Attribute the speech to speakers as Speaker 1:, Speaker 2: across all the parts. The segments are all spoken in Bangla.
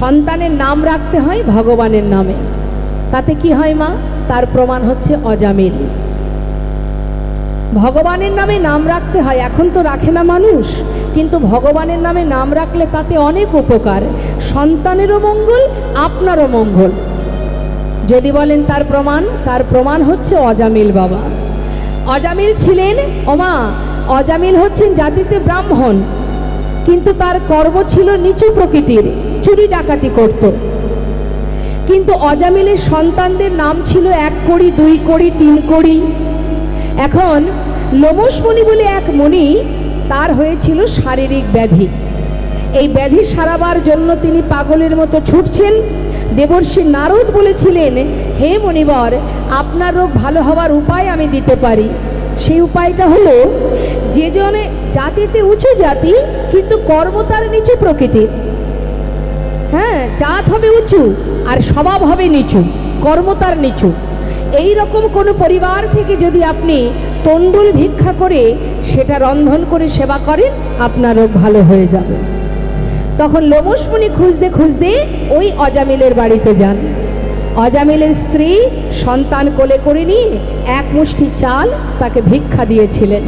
Speaker 1: সন্তানের নাম রাখতে হয় ভগবানের নামে। তাতে কি হয় মা? তার প্রমাণ হচ্ছে অজামিল। ভগবানের নামে নাম রাখতে হয়। এখন তো রাখে না মানুষ, কিন্তু ভগবানের নামে নাম রাখলে তাতে অনেক উপকার, সন্তানেরও মঙ্গল, আপনারও মঙ্গল। যদি বলেন তার প্রমাণ, তার প্রমাণ হচ্ছে অজামিল বাবা। অজামিল ছিলেন, ওমা, অজামিল হচ্ছেন জাতিতে ব্রাহ্মণ, কিন্তু তার কর্ম ছিল নিচু প্রকৃতির, চুরি ডাকাতি করত। কিন্তু অজামিলের সন্তানদের নাম ছিল 1 কড়ি, 2 কড়ি, 3 কড়ি। এখন লোমশ মুনি বলে এক মুনি, তার হয়েছিল শারীরিক ব্যাধি। এই ব্যাধি সারাবার জন্য তিনি পাগলের মতো ছুটছেন। দেবর্ষি নারদ বলেছিলেন, হে মুনিবর, আপনার রোগ ভালো হওয়ার উপায় আমি দিতে পারি। সেই উপায়টা হলো, যে জনে জাতিতে উঁচু জাতি কিন্তু কর্ম তার নিচু প্রকৃতির, হ্যাঁ, জাত হবে উঁচু আর স্বভাব হবে নিচু, কর্ম তার নিচু, এই রকম কোনো পরিবার থেকে যদি আপনি তণ্ডুল ভিক্ষা করে সেটা রন্ধন করে সেবা করেন, আপনার রোগ ভালো হয়ে যাবে। তখন লোমশ মুনি খুঁজতে খুঁজতে ওই অজামিলের বাড়িতে যান। অজামিলের স্ত্রী সন্তান কোলে করে নিয়ে 1 মুষ্টি চাল তাকে ভিক্ষা দিয়েছিলেন।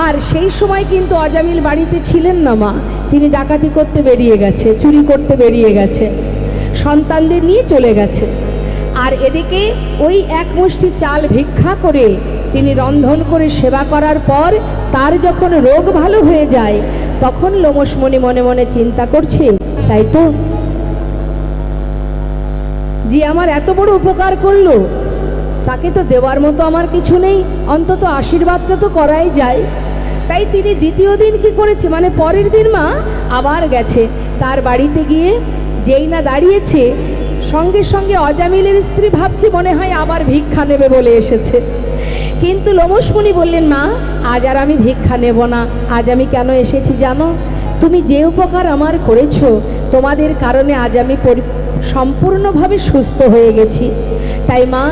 Speaker 1: আর সেই সময় কিন্তু অজামিল বাড়িতে ছিলেন না মা, তিনি ডাকাতি করতে বেরিয়ে গেছে, চুরি করতে বেরিয়ে গেছে, সন্তানদের নিয়ে চলে গেছে। আর এদিকে ওই 1 মুষ্টি চাল ভিক্ষা করে তিনি রন্ধন করে সেবা করার পর তার যখন রোগ ভালো হয়ে যায়, তখন লোমশ মুনি মনে মনে চিন্তা করছে, তাই তো, যে আমার এত বড় উপকার করলো, তাকে তো দেওয়ার মতো আমার কিছু নেই, অন্তত আশীর্বাদটা তো করাই যায়। তাই তিনি দ্বিতীয় দিন কি করেছে, মানে পরের দিন মা আবার গেছে তার বাড়িতে। গিয়ে যেই না দাঁড়িয়েছে, সঙ্গে সঙ্গে অজামিলের স্ত্রী ভাবছে মনে হয় আবার ভিক্ষা নেবে বলে এসেছে। কিন্তু লোমশ মুনি বললেন, মা, আজ আর আমি ভিক্ষা নেব না। আজ আমি কেন এসেছি জানো? তুমি যে উপকার আমার করেছো, তোমাদের কারণে আজ আমি সম্পূর্ণভাবে সুস্থ হয়ে গেছি। তাই মা,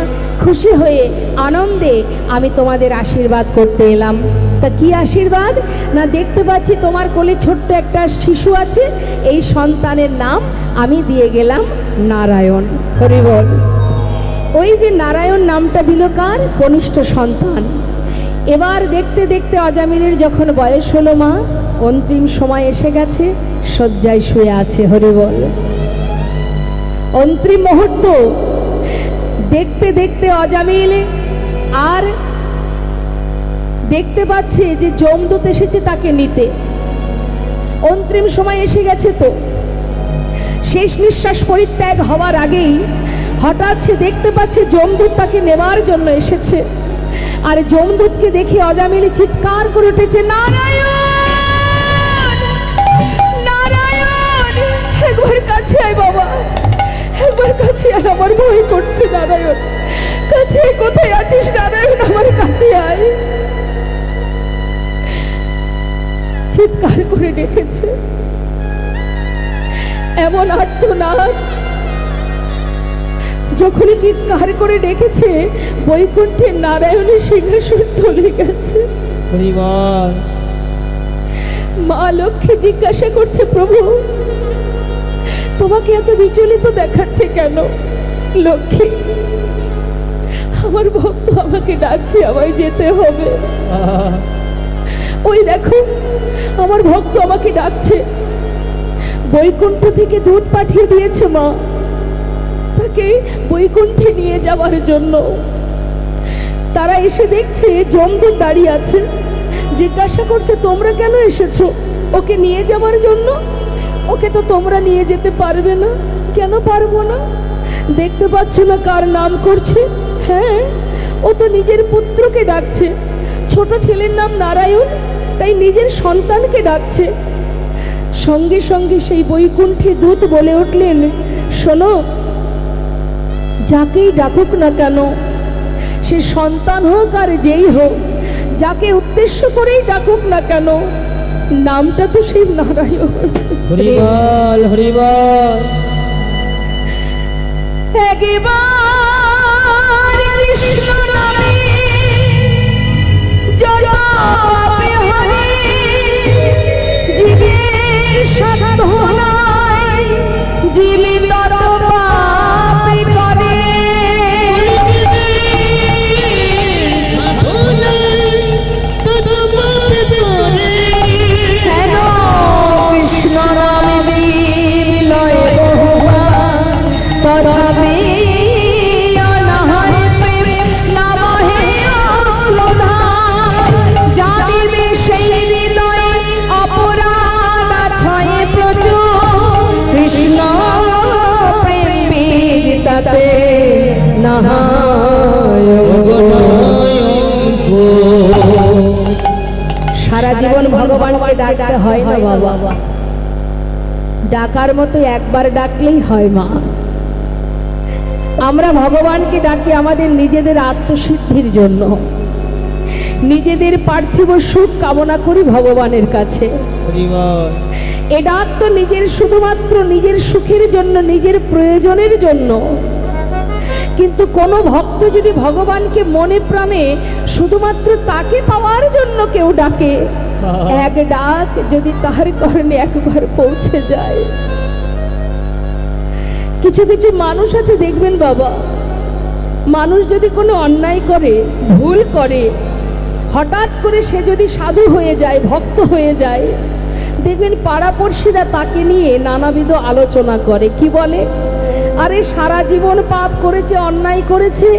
Speaker 1: খুশি হয়ে আনন্দে আমি তোমাদের আশীর্বাদ করতে এলাম। তা কি আশীর্বাদ? না, দেখতে পাচ্ছি তোমার কোলে ছোট্ট একটা শিশু আছে, এই সন্তানের নাম আমি দিয়ে গেলাম নারায়ণ। হরি বল। ওই যে নারায়ণ নামটা দিল কার? কনিষ্ঠ সন্তান। এবার দেখতে দেখতে অজামিলের যখন বয়স হলো মা, অন্তিম সময় এসে গেছে, শয্যায় শুয়ে আছে। হরি বল। অন্তিম মুহূর্ত দেখতে দেখতে অজামিল আর দেখতে পাচ্ছে যে যমদূত এসেছে তাকে নিতে। অন্তিম সময় এসে গেছে, তো শেষ নিঃশ্বাস পরিত্যাগ হওয়ার আগেই হঠাৎ সে দেখতে পাচ্ছে যমদূত তাকে নেওয়ার জন্য এসেছে। আর যমদূতকে দেখে অজামিল চিৎকার করে উঠেছে, নারায়ণ, নারায়ণ, একবার কাছে আয় বাবা, একবার কাছে আয়, আমার ভয় করছে নারায়ণ, কাছে কোথায় আছিস নারায়ণ, আমার কাছে আয়। চিৎকার করে ডেকেছে, এমন আর্তনাদ, যখনই চিৎকার করে ডেকেছে বৈকুণ্ঠে নারায়ণের সিংহাসন টলে গেছে। মা লক্ষ্মী জিজ্ঞাসা করছে, প্রভু তোমাকে এত বিচলিত দেখাচ্ছে কেন? লক্ষ্মী, আমার ভক্ত আমাকে ডাকছে, আমায় যেতে হবে। ওই দেখো, আমার ভক্ত আমাকে ডাকছে। বৈকুণ্ঠ থেকে দূত পাঠিয়ে দিয়েছে মা, তাকে বৈকুণ্ঠে নিয়ে যাওয়ার জন্য। তারা এসে দেখছে যমদূত দাঁড়িয়ে আছে, জিজ্ঞাসা করছে, তোমরা কেন এসেছো? ওকে নিয়ে যাওয়ার জন্য? ওকে তো তোমরা নিয়ে যেতে পারবে না। কেন পারবো না? দেখতে পাচ্ছ না কার নাম করছে? হ্যাঁ, ও তো নিজের পুত্রকে ডাকছে, ছোট ছেলের নাম নারায়ণ, তাই নিজের সন্তানকে ডাকছে। সঙ্গে সঙ্গে সেই বৈকুণ্ঠে দূত বলে উঠলেন, শোনো, যাকেই ডাকুক না কেন, সে সন্তান হোক আর যেই হোক, যাকে উদ্দেশ্য করেই ডাকুক না কেন, নামটা তো সেই নারায়ণ।
Speaker 2: হরি বল, হরি বল।
Speaker 1: একবার কৃষ্ণ নামে যত পাপে হরে, জীবের সাধনায় জীবিত পাপ করে কেন কৃষ্ণ নাম জীব লয় বহুবার তথাপি অনাহার প্রেম নামহে অশ্রদ্ধা জানিবে সেই হৃদয়ে অপরাধ ছয়ে প্রচুর কৃষ্ণ প্রেম বীজ তাতে নাহায় সারা জীবন ভগবানকে ডাকতে হয় না বাবা, ডাকার মতো একবার ডাকলেই হয় মা। আমরা ভগবানকে ডাকি আমাদের নিজেদের আত্মসিদ্ধির জন্য, নিজেদের পার্থিব সুখ কামনা করি ভগবানের কাছে। এ ডাক তো নিজের শুধুমাত্র নিজের সুখের জন্য, নিজের প্রয়োজনের জন্য। কিন্তু কোনো ভক্ত যদি ভগবানকে মনে প্রাণে শুধুমাত্র তাকে পাওয়ার জন্য কেউ ডাকে, এক ডাক যদি তাহার কর্ণে একবার পৌঁছে যায়। কিছু কিছু মানুষ আছে দেখবেন বাবা, মানুষ যদি কোনো অন্যায় করে, ভুল করে, হঠাৎ করে সে যদি সাধু হয়ে যায়, ভক্ত হয়ে যায়, দেখবেন পাড়াপড়শিরা তাকে নিয়ে নানাবিধ আলোচনা করে। কি বলে? আরে সারা জীবন পাপ করেছে, অন্যায় করেছে,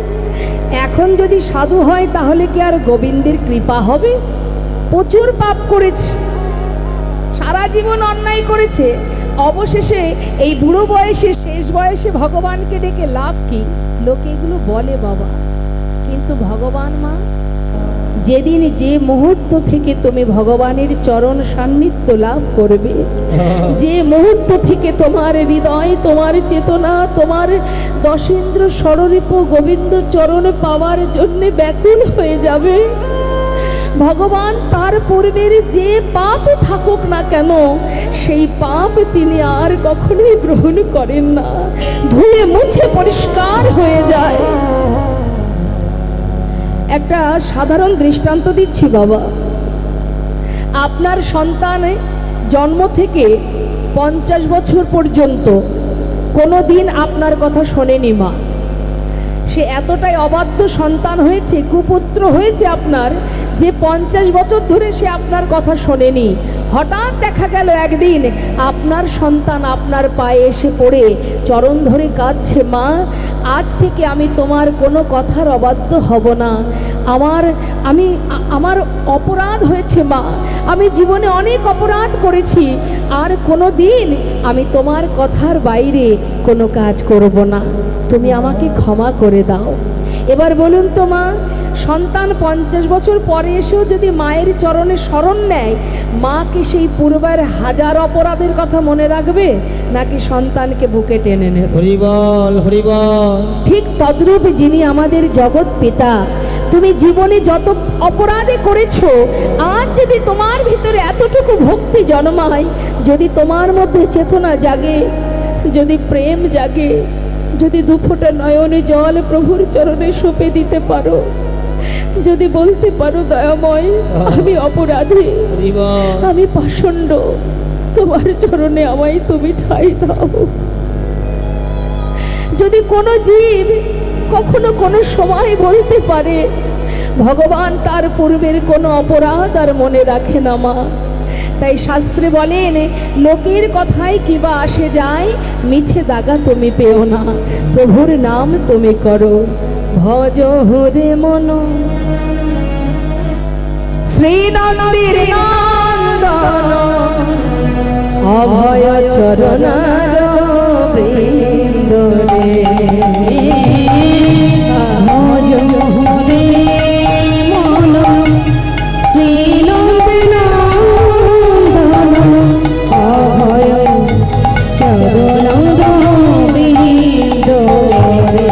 Speaker 1: এখন যদি সাধু হয় তাহলে কি আর গোবিন্দের কৃপা হবে? প্রচুর পাপ করেছে, সারা জীবন অন্যায় করেছে, অবশেষে এই বুড়ো বয়সে, শেষ বয়সে ভগবানকে ডেকে লাভ কি? লোকে এগুলো বলে বাবা। কিন্তু ভগবান মা, যেদিন যে মুহূর্ত থেকে তুমি ভগবানের চরণ সান্নিধ্য লাভ করবে, যে মুহূর্ত থেকে তোমার হৃদয়, তোমার চেতনা, তোমার দশেন্দ্র ষড়রিপ গোবিন্দ চরণ পাওয়ার জন্য ব্যাকুল হয়ে যাবে, ভগবান তার পূর্বের যে পাপ থাকুক না কেন, সেই পাপ তিনি আর কখনোই গ্রহণ করেন না, ধুয়ে মুছে পরিষ্কার হয়ে যায়। একটা সাধারণ দৃষ্টান্ত দিচ্ছি বাবা। আপনার সন্তান জন্ম থেকে 50 বছর পর্যন্ত কোনো দিন আপনার কথা শোনেনি মা। সে এতটাই অবাধ্য সন্তান হয়েছে, কুপুত্র হয়েছে আপনার, যে 50 বছর ধরে সে আপনার কথা শোনেনি। হঠাৎ দেখা গেল একদিন আপনার সন্তান আপনার পায়ে এসে পড়ে চরণ ধরে কাঁদছে, মা আজ থেকে আমি তোমার কোনো কথার অবাধ্য হব না, আমার অপরাধ হয়েছে মা, আমি জীবনে অনেক অপরাধ করেছি, আর কোনো দিন আমি তোমার কথার বাইরে কোনো কাজ করব না, তুমি আমাকে ক্ষমা করে দাও। এবার বলুন তো মা, সন্তান 50 বছর পরে এসেও যদি মায়ের চরণে শরণ নেয়, মা কি সেই পূর্বের হাজার অপরাধের কথা মনে রাখবে, নাকি সন্তানকে বুকে টেনে নেবে?
Speaker 2: হরি বল, হরি বল।
Speaker 1: ঠিক তদ্রূপ যিনি আমাদের জগৎ পিতা, তুমি জীবনে যত অপরাধে করেছো, আজ যদি তোমার ভিতরে এতটুকু ভক্তি জন্মায়, যদি তোমার মধ্যে চেতনা জাগে, যদি প্রেম জাগে, যদি দুফোঁটা নয়নে জল প্রভুর চরণে সঁপে দিতে পারো, যদি বলতে পারো দয়াময় আমি অপরাধী, আমি পাষণ্ড, তোমার চরণে আমায় তুমি ঠাঁই দাও। যদি কোনো জীব কখনো কোনো সময় বলতে পারে ভগবান তার পূর্বের কোনো অপরাধ আর মনে রাখে না মা, তাই শাস্ত্রে বলেন লোকের কথায় কিবা আসে যায়, মিছে দাগা তুমি পেও না, প্রভুর নাম তুমি করো, ভজ হরে মন শ্রীনন্দির নন্দন অভয় চরণার বৃন্দ রে, ভজ হরে মন শ্রীনন্দির নন্দন অভয় চরণার বৃন্দ রে,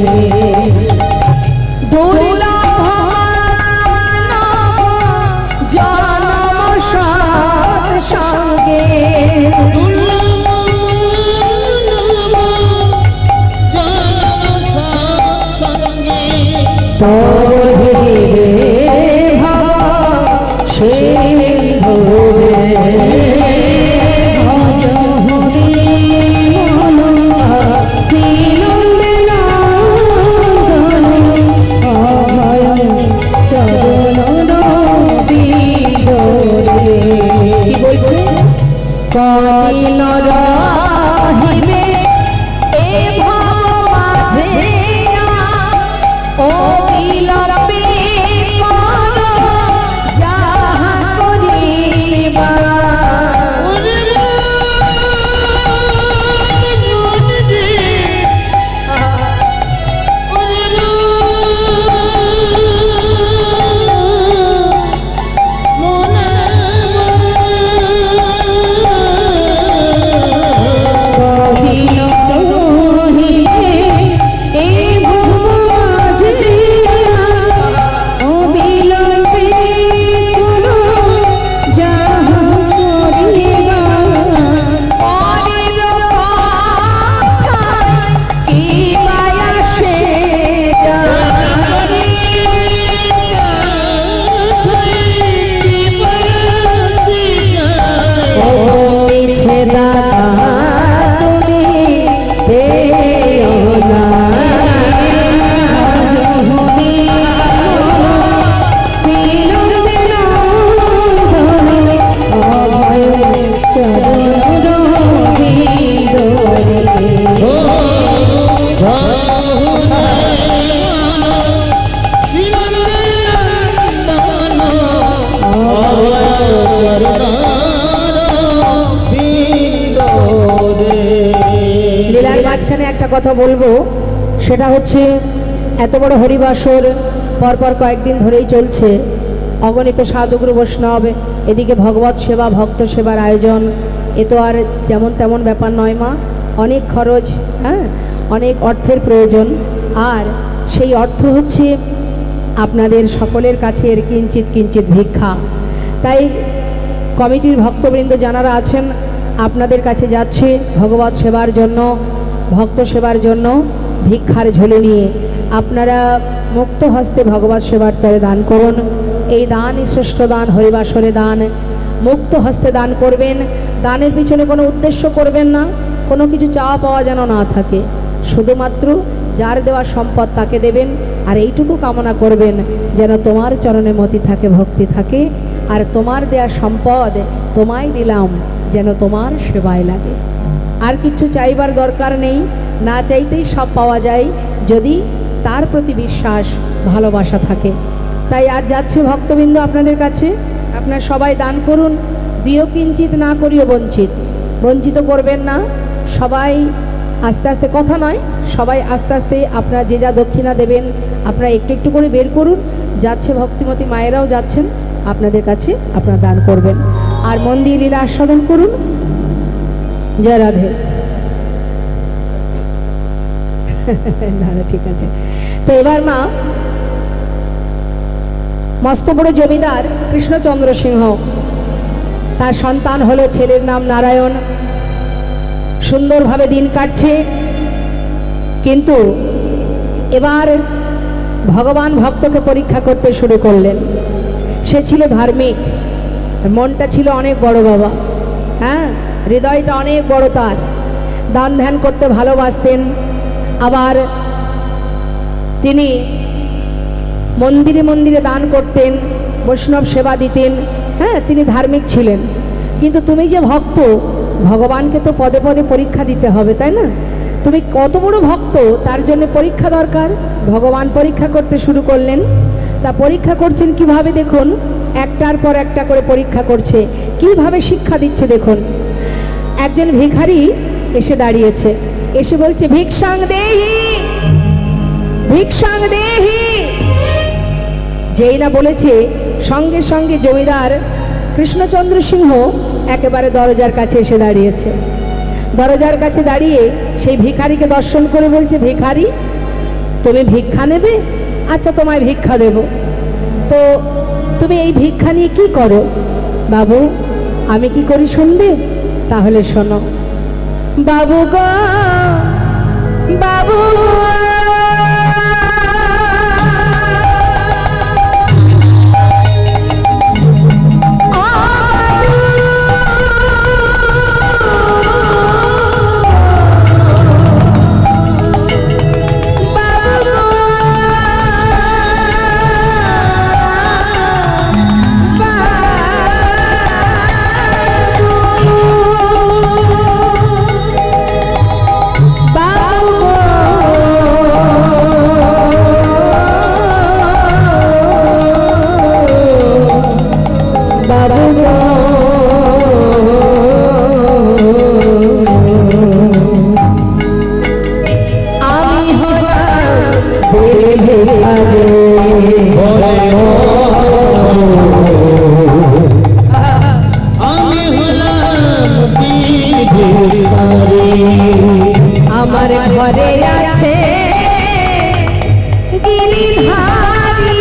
Speaker 1: মাঝখানে একটা কথা বলবো, সেটা হচ্ছে এত বড় হরিবাসর পরপর কয়েকদিন ধরেই চলছে, অগণিত সাধুগুরু বৈষ্ণব, এদিকে ভগবত সেবা ভক্ত সেবার আয়োজন, এ তো আর যেমন তেমন ব্যাপার নয় মা, অনেক খরচ, হ্যাঁ, অনেক অর্থের প্রয়োজন। আর সেই অর্থ হচ্ছে আপনাদের সকলের কাছে এর কিঞ্চিত কিঞ্চিত ভিক্ষা। তাই কমিটির ভক্তবৃন্দ যারা আছেন আপনাদের কাছে যাচ্ছে ভগবত সেবার জন্য, ভক্ত সেবার জন্য ভিক্ষার ঝোলে নিয়ে আপনারা মুক্ত হস্তে ভগবত সেবার তরে দান করুন। এই দানই শ্রেষ্ঠ দান, হরিবাসরে দান। মুক্ত হস্তে দান করবেন, দানের পিছনে কোনো উদ্দেশ্য করবেন না, কোনো কিছু চাওয়া পাওয়া যেন না থাকে, শুধুমাত্র যার দেওয়া সম্পদ তাকে দেবেন। আর এইটুকু কামনা করবেন যেন তোমার চরণে মতি থাকে, ভক্তি থাকে, আর তোমার দেয়া সম্পদ তোমায় দিলাম যেন তোমার সেবায় লাগে। আর কিছু চাইবার দরকার নেই, না চাইতেই সব পাওয়া যায় যদি তার প্রতি বিশ্বাস ভালোবাসা থাকে। তাই আজ যাচ্ছে ভক্তবৃন্দ আপনাদের কাছে, আপনারা সবাই দান করুন, দিও কিঞ্চিত না করিও বঞ্চিত, বঞ্চিত করবেন না। সবাই আস্তে আস্তে, কথা নয়, সবাই আস্তে আস্তে আপনারা যে যা দক্ষিণা দেবেন আপনারা একটু একটু করে বের করুন। যাচ্ছে ভক্তিমতী মায়েরাও যাচ্ছেন আপনাদের কাছে, আপনারা দান করবেন। আর মন দিয়ে লীলা আস্বাদন করুন। জয় রাধে। না না, ঠিক আছে। তো এবার মা, মস্ত বড় জমিদার কৃষ্ণচন্দ্র সিংহ, তার সন্তান হলো, ছেলের নাম নারায়ণ, সুন্দরভাবে দিন কাটছে। কিন্তু এবার ভগবান ভক্তকে পরীক্ষা করতে শুরু করলেন। সে ছিল ধার্মিক, মনটা ছিল অনেক বড় বাবা, হ্যাঁ, হৃদয়টা অনেক বড় তার, দান ধ্যান করতে ভালোবাসতেন। আবার তিনি মন্দিরে মন্দিরে দান করতেন, বৈষ্ণব সেবা দিতেন, হ্যাঁ, তিনি ধার্মিক ছিলেন। কিন্তু তুমি যে ভক্ত, ভগবানকে তো পদে পদে পরীক্ষা দিতে হবে, তাই না? তুমি কত বড় ভক্ত তার জন্য পরীক্ষা দরকার। ভগবান পরীক্ষা করতে শুরু করলেন। তা পরীক্ষা করছেন কিভাবে দেখুন, একটার পর একটা করে পরীক্ষা করছে, কিভাবে শিক্ষা দিচ্ছে দেখুন। একজন ভিখারি এসে দাঁড়িয়েছে, এসে বলছে, ভিক্ষাং দেহি, ভিক্ষাং দেহি। যেই না বলেছে, সঙ্গে সঙ্গে জমিদার কৃষ্ণচন্দ্র সিংহ একেবারে দরজার কাছে এসে দাঁড়িয়েছে। দরজার কাছে দাঁড়িয়ে সেই ভিখারিকে দর্শন করে বলছে, ভিখারি তুমি ভিক্ষা নেবে? আচ্ছা, তোমায় ভিক্ষা দেব। তো তুমি এই ভিক্ষা নিয়ে কি করো? বাবু, আমি কি করি শুনবে? তাহলে শোনো। বাবু গো, বাবু আমার ঘরে আছে গিরিধারী,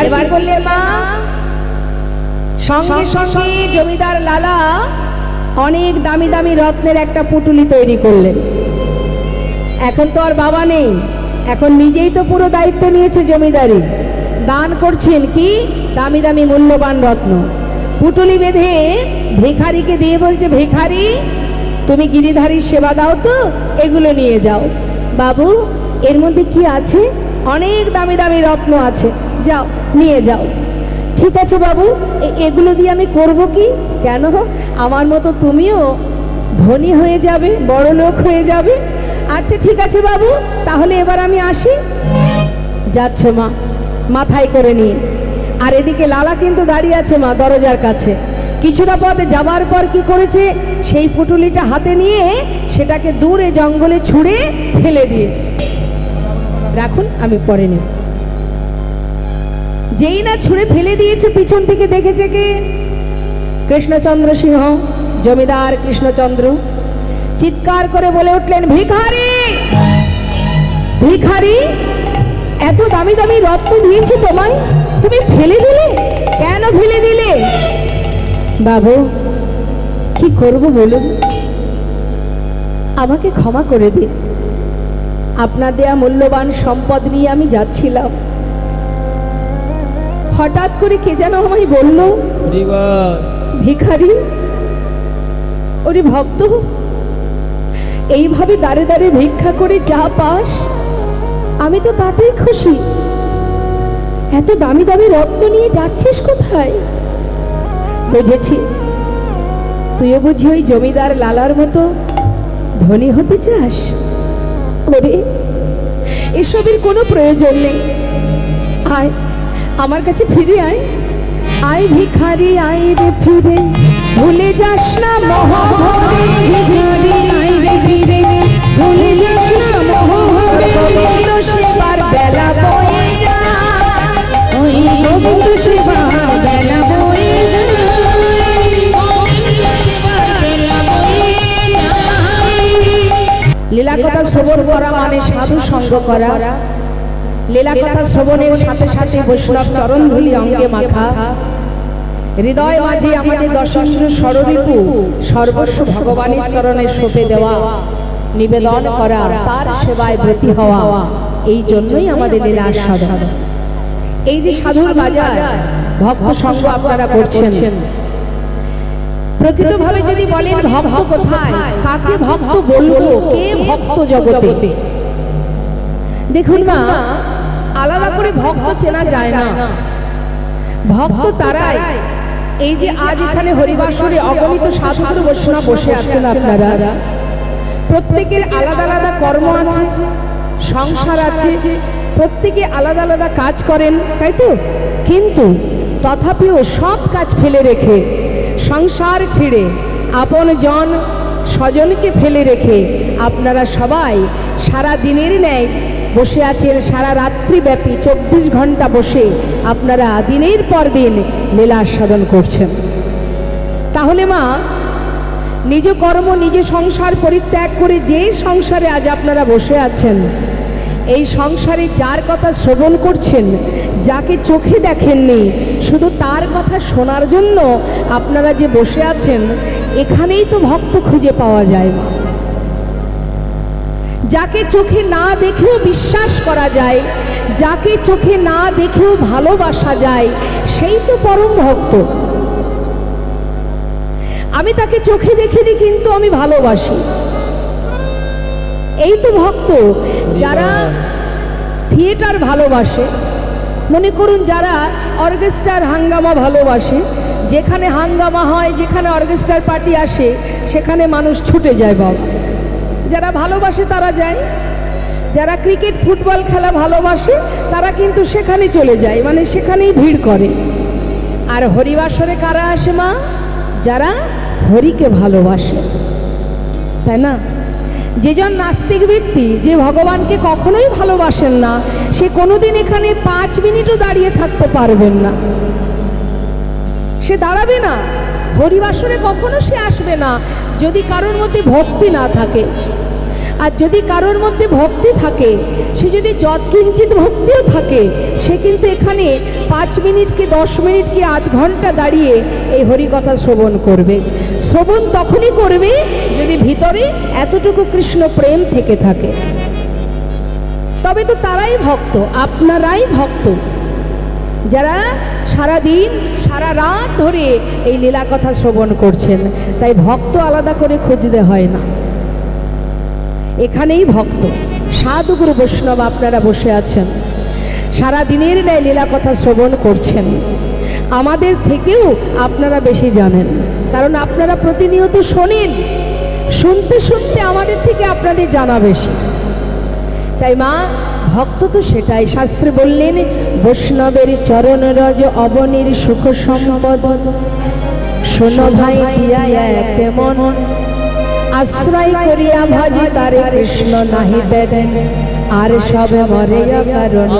Speaker 1: এবার কি করলেন মা? সঙ্গে সঙ্গে জমিদার লালা অনেক দামি দামি রত্নের একটা পুটুলি তৈরি করলেন। এখন তো আর বাবা নেই, এখন নিজেই তো পুরো দায়িত্ব নিয়েছে জমিদারি, দান করছেন কি দামি দামি মূল্যবান রত্ন। পুটুলি বেঁধে ভিখারিকে দিয়ে বলছে, ভিখারি তুমি গিরিধারীর সেবা দাও তো, এগুলো নিয়ে যাও। বাবু এর মধ্যে কি আছে? অনেক দামি দামি রত্ন আছে, যাও নিয়ে যাও। ঠিক আছে বাবু, এগুলো দিয়ে আমি করব কি? কেন, আমার মতো তুমিও ধনী হয়ে যাবে, বড় লোক হয়ে যাবে। আচ্ছা ঠিক আছে বাবু, তাহলে এবার আমি আসি। যাচ্ছে মা মাথায় করে নিয়ে, আর এদিকে লালা কিন্তু দাঁড়িয়ে আছে মা দরজার কাছে। কিছুটা পথ যাবার পর কি করেছে, সেই পুটুলিটা হাতে নিয়ে সেটাকে দূরে জঙ্গলে ছুঁড়ে ফেলে দিয়েছে। রাখুন, আমি পরে নেব। যেই না ছুঁড়ে ফেলে দিয়েছে, পিছন থেকে দেখেছে কে? কৃষ্ণচন্দ্র সিংহ, জমিদার কৃষ্ণচন্দ্র। চিৎকার করে বলে উঠলেন, ভিখারি ভিখারি, এত দামি দামি রত্ন দিয়েছি তোমায়, তুমি ফেলে দিলে কেন? ফেলে দিলে? বাবু কি করব বলুন, আমাকে ক্ষমা করে দিন। আপনার দেয়া মূল্যবান সম্পদ নিয়ে আমি যাচ্ছিলাম, হঠাৎ করে কে যেন আমায় বলল, ভিখারি ওরে ভক্ত, এইভাবে দাঁড়ে দাঁড়ে ভিক্ষা করে যা পাস আমি তো তাতেই খুশি, এত দামি দামি রত্ন নিয়ে যাচ্ছিস কোথায়? বুঝেছি, তুইও বুঝি ওই জমিদার লালার মতো ধনী হতে চাস। ওরে এসবের কোনো প্রয়োজন নেই, আয় আমার কাছে ফিরে আয়। আয় ভিখারি আয় রে ফিরে, ভুলে যাস না মহাভরে। ভিখারি আয় রে ফিরে, ভুলে যাস না মহাভরে। গোবিন্দ সেবার বেলা বয়ে যায়, ওই গোবিন্দ সেবার বেলা বয়ে যায়। লীলা কথা শ্রবণ করা মানে সাধু সঙ্গ করা। লীলা কথা শ্রবণের সাথে সাথে বৈষ্ণব চরণ ধুলি অঙ্গে মাখা, হৃদয় মাঝে আমাদের দশেন্দ্র ষড়রিপু সর্বস্ব ভগবানের চরণে সঁপে দেওয়া, নিবেদন করা, তার সেবায় ব্রতী হওয়া, এই জন্যই আমাদের লীলা সাধন। এই যে সাধুর বাজার ভক্ত সঙ্গ আপনারা করছেন, প্রকৃতভাবে যদি বলেন ভক্ত কোথায়, কাকে ভক্ত বলবো, কে ভক্ত জগতে? দেখুন না, আলাদা করে ভক্ত চেনা যায় না। ভক্ত তারাই, এই যে আজ এখানে হরিবাসরে অগণিত সাধু বৈষ্ণব বসে আছেন, আপনারা প্রত্যেকের আলাদা আলাদা কর্ম আছে, সংসার আছে, প্রত্যেকে আলাদা আলাদা কাজ করেন, তাই তো? কিন্তু তথাপিও সব কাজ ফেলে রেখে, সংসার ছেড়ে, আপন জন স্বজনকে ফেলে রেখে আপনারা সবাই সারা দিনের ন্যায় বসে আছেন, সারা রাত্রিব্যাপী 24 ঘন্টা বসে আপনারা দিনের পর দিন লীলা সাধন করছেন। তাহলে মা, নিজ কর্ম নিজ সংসার পরিত্যাগ করে যে সংসারে আজ আপনারা বসে আছেন, এই সংসারে যার কথা শ্রবণ করছেন, যাকে চোখে দেখেননি, শুধু তার কথা শোনার জন্য আপনারা যে বসে আছেন, এখানেই তো ভক্ত খুঁজে পাওয়া যায় মা। যাকে চোখে না দেখেও বিশ্বাস করা যায়, যাকে চোখে না দেখেও ভালোবাসা যায়, সেই তো পরম ভক্ত। আমি তাকে চোখে দেখিনি, কিন্তু আমি ভালোবাসি, এই তো ভক্ত। যারা থিয়েটার ভালোবাসে, মনে করুন যারা অর্কেস্ট্রার হাঙ্গামা ভালোবাসে, যেখানে হাঙ্গামা হয়, যেখানে অর্কেস্ট্রার পার্টি আসে, সেখানে মানুষ ছুটে যায় বাবা। যারা ভালোবাসে তারা যায়, যারা ক্রিকেট ফুটবল খেলা ভালোবাসে তারা কিন্তু সেখানে চলে যায়, মানে সেখানেই ভিড় করে। আর হরিবাসরে কারা আসে মা? যারা হরিকে ভালোবাসে, তাই না? যেজন নাস্তিক ব্যক্তি, যে ভগবানকে কখনোই ভালোবাসেন না, সে কোনোদিন এখানে 5 মিনিটও দাঁড়িয়ে থাকতে পারবেন না, সে দাঁড়াবে না। হরিবাসরে কখনো সে আসবে না যদি কারোর মধ্যে ভক্তি না থাকে। আর যদি কারোর মধ্যে ভক্তি থাকে, সে যদি যৎকিঞ্চিত ভক্তিও থাকে, সে কিন্তু এখানে 5 মিনিট কি 10 মিনিট কি আধ ঘন্টা দাঁড়িয়ে এই হরিকথা শ্রবণ করবে। শ্রবণ তখনই করবে যদি ভিতরে এতটুকু কৃষ্ণ প্রেম থেকে থাকে। তবে তো তারাই ভক্ত, আপনারাই ভক্ত, যারা সারা দিন সারা রাত ধরে এই লীলা কথা শ্রবণ করছেন। তাই ভক্ত আলাদা করে খুঁজতে হয় না, এখানেই ভক্ত। সাধুগুরু বৈষ্ণব আপনারা বসে আছেন, সারা দিনের ন্যায় লীলা কথা শ্রবণ করছেন। আমাদের থেকেও আপনারা বেশি জানেন, কারণ আপনারা প্রতিনিয়ত শোনেন। শুনতে শুনতে আমাদের থেকে আপনাদের জানা বেশি। তাই মা, ভক্ত তো সেটাই। শাস্ত্রে বললেন, বৈষ্ণবের চরণ রজ অবনীর সুখ সম্পদ, শোনো ভাই দিয়া এক মন, আশ্রয় করিয়া ভজি তারে কৃষ্ণ নাহি বেদে, আর সবে মরে কারণ,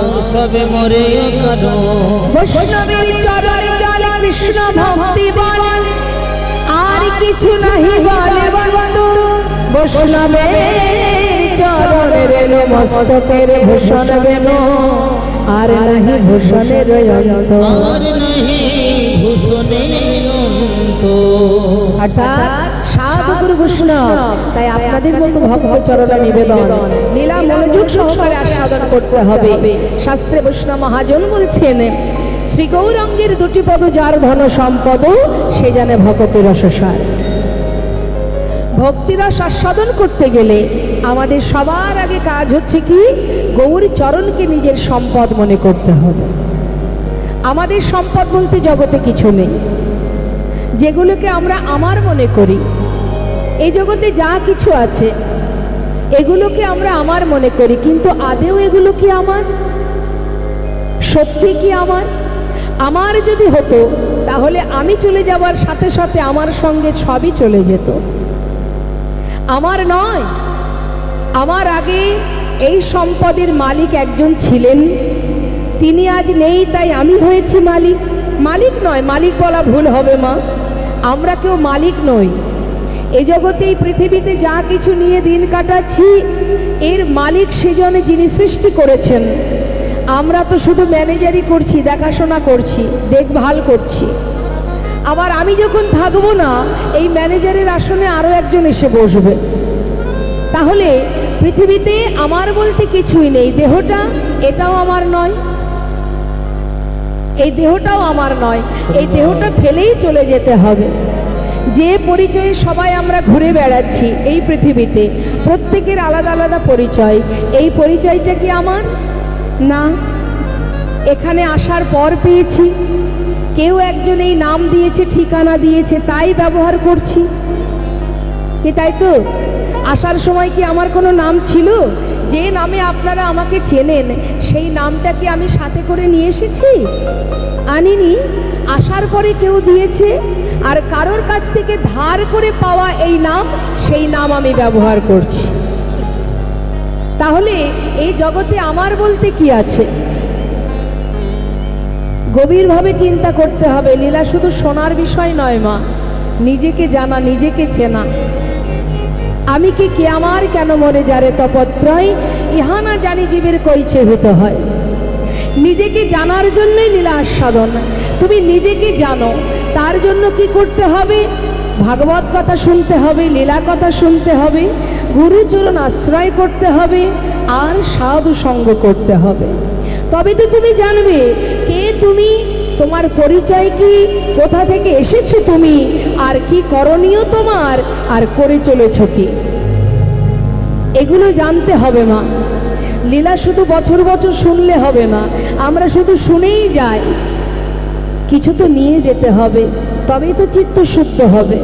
Speaker 1: বৈষ্ণবের চরণে জলে কৃষ্ণ ভক্তি বলে, আর কিছু নাহি বলে বন্ধু। বৈষ্ণবের চরণে রেণু মস্তকের ভূষণ বেনো, আর নাহি ভূষণের অন্ত। অর্থাৎ সাধুগুরু বৈষ্ণব। তাই আপনাদের মতো ভক্ত চরণে নিবেদন, লীলা মনোযোগ সহকারে আস্বাদন করতে হবে। শাস্ত্রে বৈষ্ণব মহাজন বলছেন, শ্রী গৌরাঙ্গের 2টি পদ যার ধন সম্পদ, সে জানে ভক্তের রসসার। ভক্তিরস আস্বাদন করতে গেলে আমাদের সবার আগে কাজ হচ্ছে কি, গৌর চরণকে নিজের সম্পদ মনে করতে হবে। আমাদের সম্পদ বলতে জগতে কিছু নেই, যেগুলোকে আমরা আমার মনে করি। এই জগতে যা কিছু আছে এগুলোকে আমরা আমার মনে করি, কিন্তু আদেও এগুলো কি আমার? সত্যি কি আমার? আমার যদি হতো তাহলে আমি চলে যাওয়ার সাথে সাথে আমার সঙ্গে সবই চলে যেত। আমার নয়, আমার আগে এই সম্পদের মালিক একজন ছিলেন, তিনি আজ নেই, তাই আমি হয়েছি মালিক। মালিক নয়, মালিক বলা ভুল হবে মা, আমরা কেউ মালিক নই। এই জগতে এই পৃথিবীতে যা কিছু নিয়ে দিন কাটাচ্ছি, এর মালিক সেজন্য যিনি সৃষ্টি করেছেন। আমরা তো শুধু ম্যানেজারই করছি, দেখাশোনা করছি, দেখভাল করছি। আবার আমি যখন থাকবো না, এই ম্যানেজারের আসনে আরও একজন এসে বসবে। তাহলে পৃথিবীতে আমার বলতে কিছুই নেই। দেহটা, এটাও আমার নয়, এই দেহটাও আমার নয়। এই দেহটা ফেলেই চলে যেতে হবে। যে পরিচয়ে সবাই আমরা ঘুরে বেড়াচ্ছি এই পৃথিবীতে, প্রত্যেকের আলাদা আলাদা পরিচয়। এই পরিচয়টা কি আমার? না, এখানে আসার পর পেয়েছি। কেউ একজন এই নাম দিয়েছে, ঠিকানা দিয়েছে, তাই ব্যবহার করছি কি? তাই তো। আসার সময় কি আমার কোনো নাম ছিল? যে নামে আপনারা আমাকে চেনেন, সেই নামটা কি আমি সাথে করে নিয়ে এসেছি? আনিনি। আসার পরে কেউ দিয়েছে, আর কারোর কাছ থেকে ধার করে পাওয়া এই নাম, সেই নাম আমি ব্যবহার করছি। তাহলে এই জগতে আমার বলতে কি আছে? গভীরভাবে চিন্তা করতে হবে। লীলা শুধু শোনার বিষয় নয় মা, নিজেকে জানা, নিজেকে চেনা। আমি কে আমার, কেন মরে যারে তপত্রয়, ইহা না জানি জীবের কইছে হতে হয়। নিজেকে জানার জন্যই লীলা আস্বাদন। তুমি নিজেকে জানো, তার জন্য কি করতে হবে? ভাগবত কথা শুনতে হবে, লীলা কথা শুনতে হবে, গুরুচরণ আশ্রয় করতে হবে, আর সাধু সঙ্গ করতে হবে। তবে তো তুমি জানবে কে তুমি, তোমার পরিচয় কি, কোথা থেকে এসেছো তুমি, আর কি করণীয় তোমার, আর করে চলেছ কি। এগুলো জানতে হবে মা। লীলা শুধু বছর বছর শুনলে হবে না, আমরা শুধু শুনেই যাই। কিছু তো নিয়ে যেতে হবে, তবেই তো চিত্ত শুদ্ধ হবে।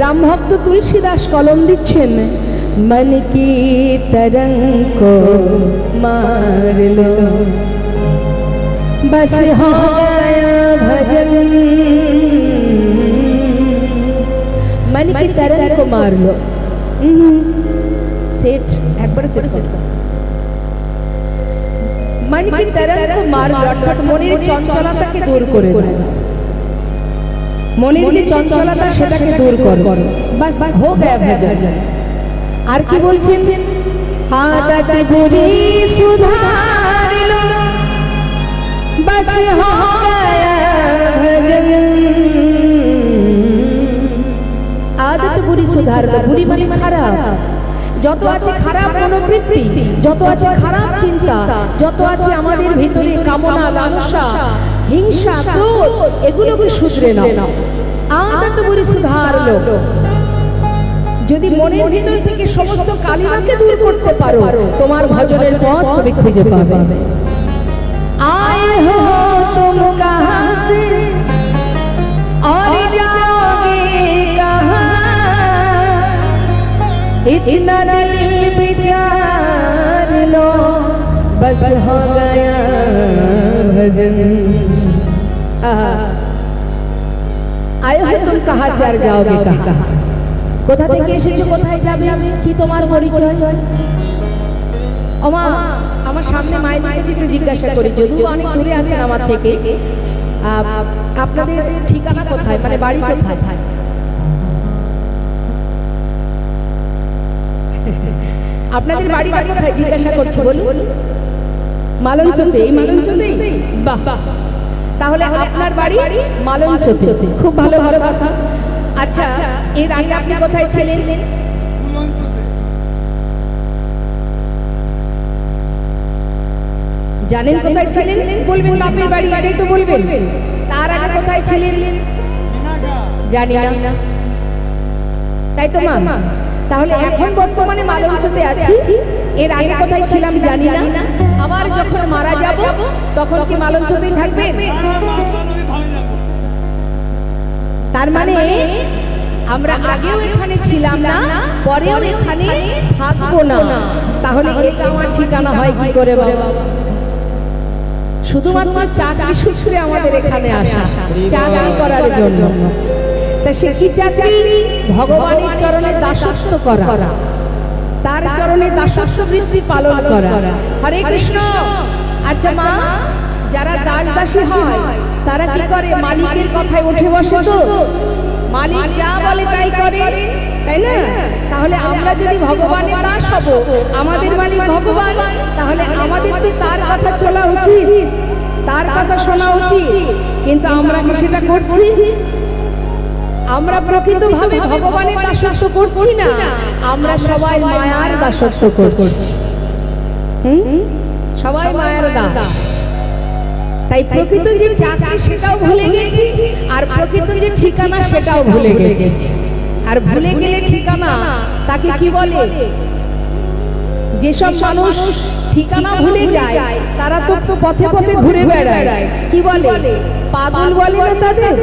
Speaker 1: রামভক্ত তুলসীদাস কলম দিচ্ছেন, মন কি तरंग को मार लो, बस हो गया भजन। मन की तरंग को मार लो। सेठ एक बार सेठ मन की तरंग को मार लो, अर्थात মনের চঞ্চলতাকে দূর করে দাও। মনের যে চঞ্চলতা সেটাকে দূর করো, বাস हो गया भजन। আর কি বলছেন? आदत बुरी सुधार लो बस हो गया भजन। आदत बुरी सुधार लो, बुरी মানে খারাপ। যত আছে খারাপ মনোবৃত্তি, যত আছে খারাপ চিন্তা, যত আছে আমাদের ভিতরে কামনা লালসা হিংসা ক্রোধ, এগুলোকে শুধরে নাও। आदत बुरी सुधार लो। যদি মনের ভিতর থেকে সমস্ত কালিমাকে দূর করতে পারো, তোমার ভজনের পথ তুমি খুঁজে পাবে। आए हो तुम कहां से और जाओगे कहां, इतना दिल विचार लो बस हो गया भजन। आए हो तुम कहां से और जाओगे कहां, কোথা থেকে এসেছো কোথায় যাবে, কি তোমার পরিচয়? ওমা, আমার সামনে মায়ের দিকে একটু জিজ্ঞাসা করি, যদিও অনেক দূরে আছেন আমার থেকে, আপনাদের ঠিকানা কোথায়, মানে বাড়ি কোথায়? আপনাদের বাড়িটা কোথায় জিজ্ঞাসা করছি, বলুন। মালঞ্চতে? এই মালঞ্চতে? বাহ, তাহলে আপনার বাড়ি মালঞ্চতে, খুব ভালো ভালো কথা। আচ্ছা, এর আগে আপনি কোথায় ছিলেন? জানেন কোথায় ছিলেন? বলবেন বাপের বাড়ি, এটাই তো বলবেন। তার আগে কোথায় ছিলেন? জানি না, তাই তো মা। তাহলে এখন বর্তমানে মালঞ্চতে আছি, এর আগে কোথায় ছিলাম জানি না। আবার যখন মারা যাব তখন কি মালঞ্চতেই থাকবেন? তার মানে আমরা আগেও এখানে ছিলাম না, পরেও এখানে থাকবো না। তাহলে এটা আমার ঠিকানা হয় কি করে বাবা? শুধুমাত্র চাকরি সূত্রে আমাদের এখানে আসা, চাকরি করার জন্য। তা সে কি চাকরি? ভগবানের চরণে দাসত্ব করা, তার চরণে দাসত্ব বৃত্তি পালন করা। হরে কৃষ্ণ। আচ্ছা মা, যারা দাস দাসী হয় তারা কি করে? মালিকের কথায় উঠে বসে তো, মালিক যা বলে তাই করে, তাই না? তাহলে আমরা যদি ভগবানের দাস হব, আমাদের মালিক ভগবান, তাহলে আমাদের তো তার কথা চলা উচিত, তার কথা শোনা উচিত। কিন্তু আমরা কি সেটা করছি? আমরা প্রকৃতভাবে ভগবানের দাসত্ব করছি না, আমরা সবাই মায়ার দাসত্ব করছি। সবাই মায়ার দাস। তাই প্রকৃত যে চাকরি সেটাও ভুলে গেছি, আর প্রকৃত যে ঠিকানা সেটাও ভুলে গেছি। আর ভুলে গেলে ঠিকানা তাকে কি বলে? যেসব মানুষ ঠিকানা ভুলে যায় তারা তো পথে পথে ঘুরে বেড়ায়, কি বলে? পাগল বলে না তাদের?